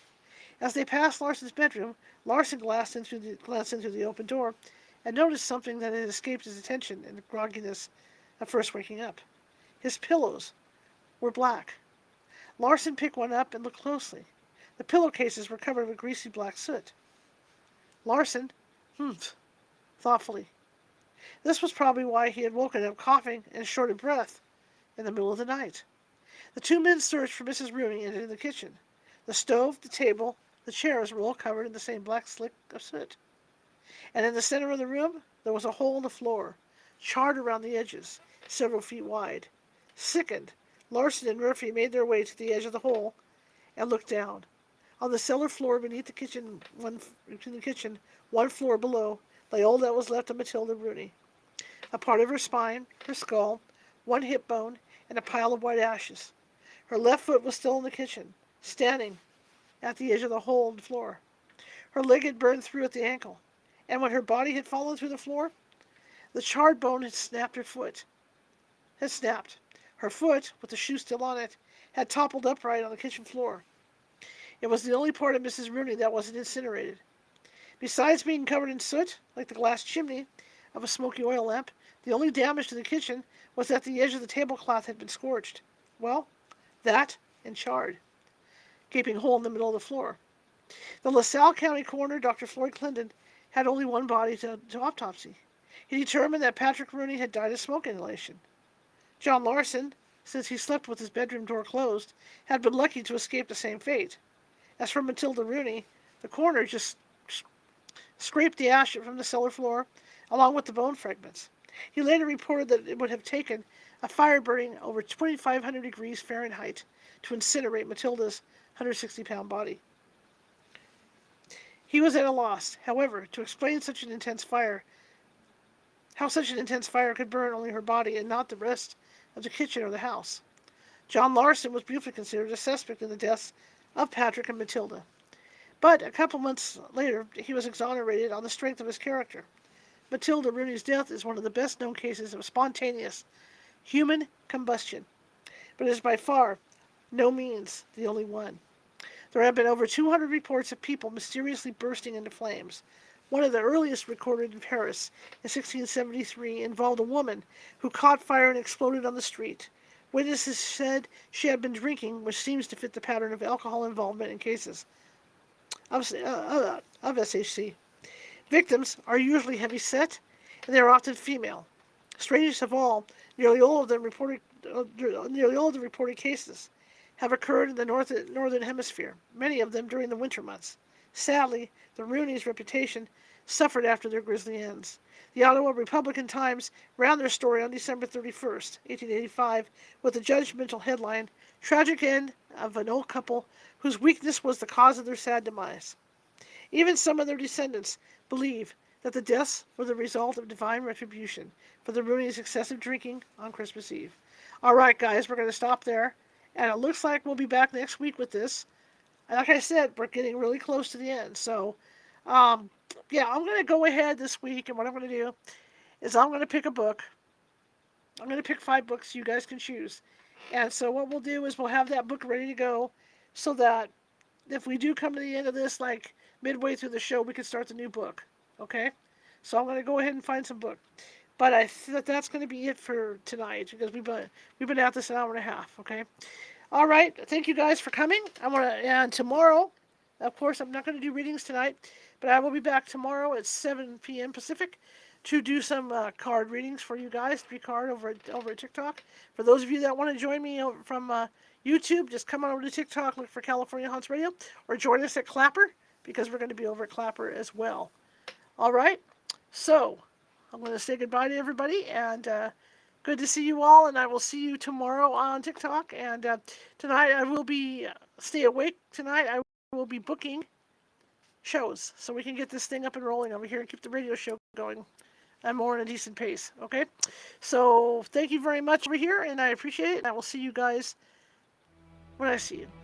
As they passed Larson's bedroom, Larson glanced in through the open door and noticed something that had escaped his attention in the grogginess of first waking up. His pillows were black. Larson picked one up and looked closely. The pillowcases were covered with greasy black soot. Larson humphed thoughtfully. This was probably why he had woken up coughing and short of breath in the middle of the night. The 2 men searched for Mrs. Rooney and in the kitchen. The stove, the table, the chairs were all covered in the same black slick of soot. And in the center of the room, there was a hole in the floor, charred around the edges, several feet wide. Sickened, Larson and Murphy made their way to the edge of the hole and looked down. On the cellar floor beneath the kitchen, one floor below, lay all that was left of Matilda Rooney. A part of her spine, her skull, 1 hip bone, and a pile of white ashes. Her left foot was still in the kitchen, standing at the edge of the hole in the floor. Her leg had burned through at the ankle, and when her body had fallen through the floor, the charred bone had snapped her foot. Her foot, with the shoe still on it, had toppled upright on the kitchen floor. It was the only part of Mrs. Rooney that wasn't incinerated. Besides being covered in soot, like the glass chimney of a smoky oil lamp, the only damage to the kitchen was that the edge of the tablecloth had been scorched. Well, that and charred, gaping hole in the middle of the floor. The LaSalle County coroner, Dr. Floyd Clendon, had only one body to autopsy. He determined that Patrick Rooney had died of smoke inhalation. John Larson, since he slept with his bedroom door closed, had been lucky to escape the same fate. As for Matilda Rooney, the coroner just scraped the ash from the cellar floor, along with the bone fragments. He later reported that it would have taken a fire burning over 2,500 degrees Fahrenheit to incinerate Matilda's 160-pound body. He was at a loss, however, to explain how such an intense fire could burn only her body and not the rest of the kitchen or the house. John Larson was briefly considered a suspect in the deaths of Patrick and Matilda. But a couple months later, he was exonerated on the strength of his character. Matilda Rooney's death is one of the best-known cases of spontaneous human combustion, but it is by far no means the only one. There have been over 200 reports of people mysteriously bursting into flames. One of the earliest recorded in Paris in 1673 involved a woman who caught fire and exploded on the street. Witnesses said she had been drinking, which seems to fit the pattern of alcohol involvement in cases of SHC. Victims are usually heavy-set, and they are often female. Strangest of all, nearly all of the reported cases have occurred in the northern hemisphere, many of them during the winter months. Sadly, the Rooney's reputation suffered after their grisly ends. The Ottawa Republican Times ran their story on December 31st, 1885, with the judgmental headline, "Tragic End of an Old Couple Whose Weakness Was the Cause of Their Sad Demise." Even some of their descendants believe that the deaths were the result of divine retribution for the Rooney's excessive drinking on Christmas Eve. All right, guys, we're going to stop there. And it looks like we'll be back next week with this. And like I said, we're getting really close to the end. So, um, yeah, I'm going to go ahead this week. And what I'm going to do is I'm going to pick a book. I'm going to pick 5 books you guys can choose. And so what we'll do is we'll have that book ready to go so that if we do come to the end of this, like midway through the show, we can start the new book. Okay? So I'm going to go ahead and find some book. But I think that's going to be it for tonight because we've been at this an hour and a half. Okay? All right. Thank you guys for coming. And tomorrow, of course, I'm not going to do readings tonight, but I will be back tomorrow at 7 p.m. Pacific to do some card readings for you guys, 3 card over at TikTok. For those of you that want to join me from YouTube, just come on over to TikTok, look for California Haunts Radio, or join us at Clapper because we're going to be over at Clapper as well. All right. So I'm going to say goodbye to everybody, and good to see you all, and I will see you tomorrow on TikTok. And tonight I will be, stay awake tonight, I will be booking shows so we can get this thing up and rolling over here and keep the radio show going and more in a decent pace, okay? So thank you very much over here, and I appreciate it, and I will see you guys when I see you.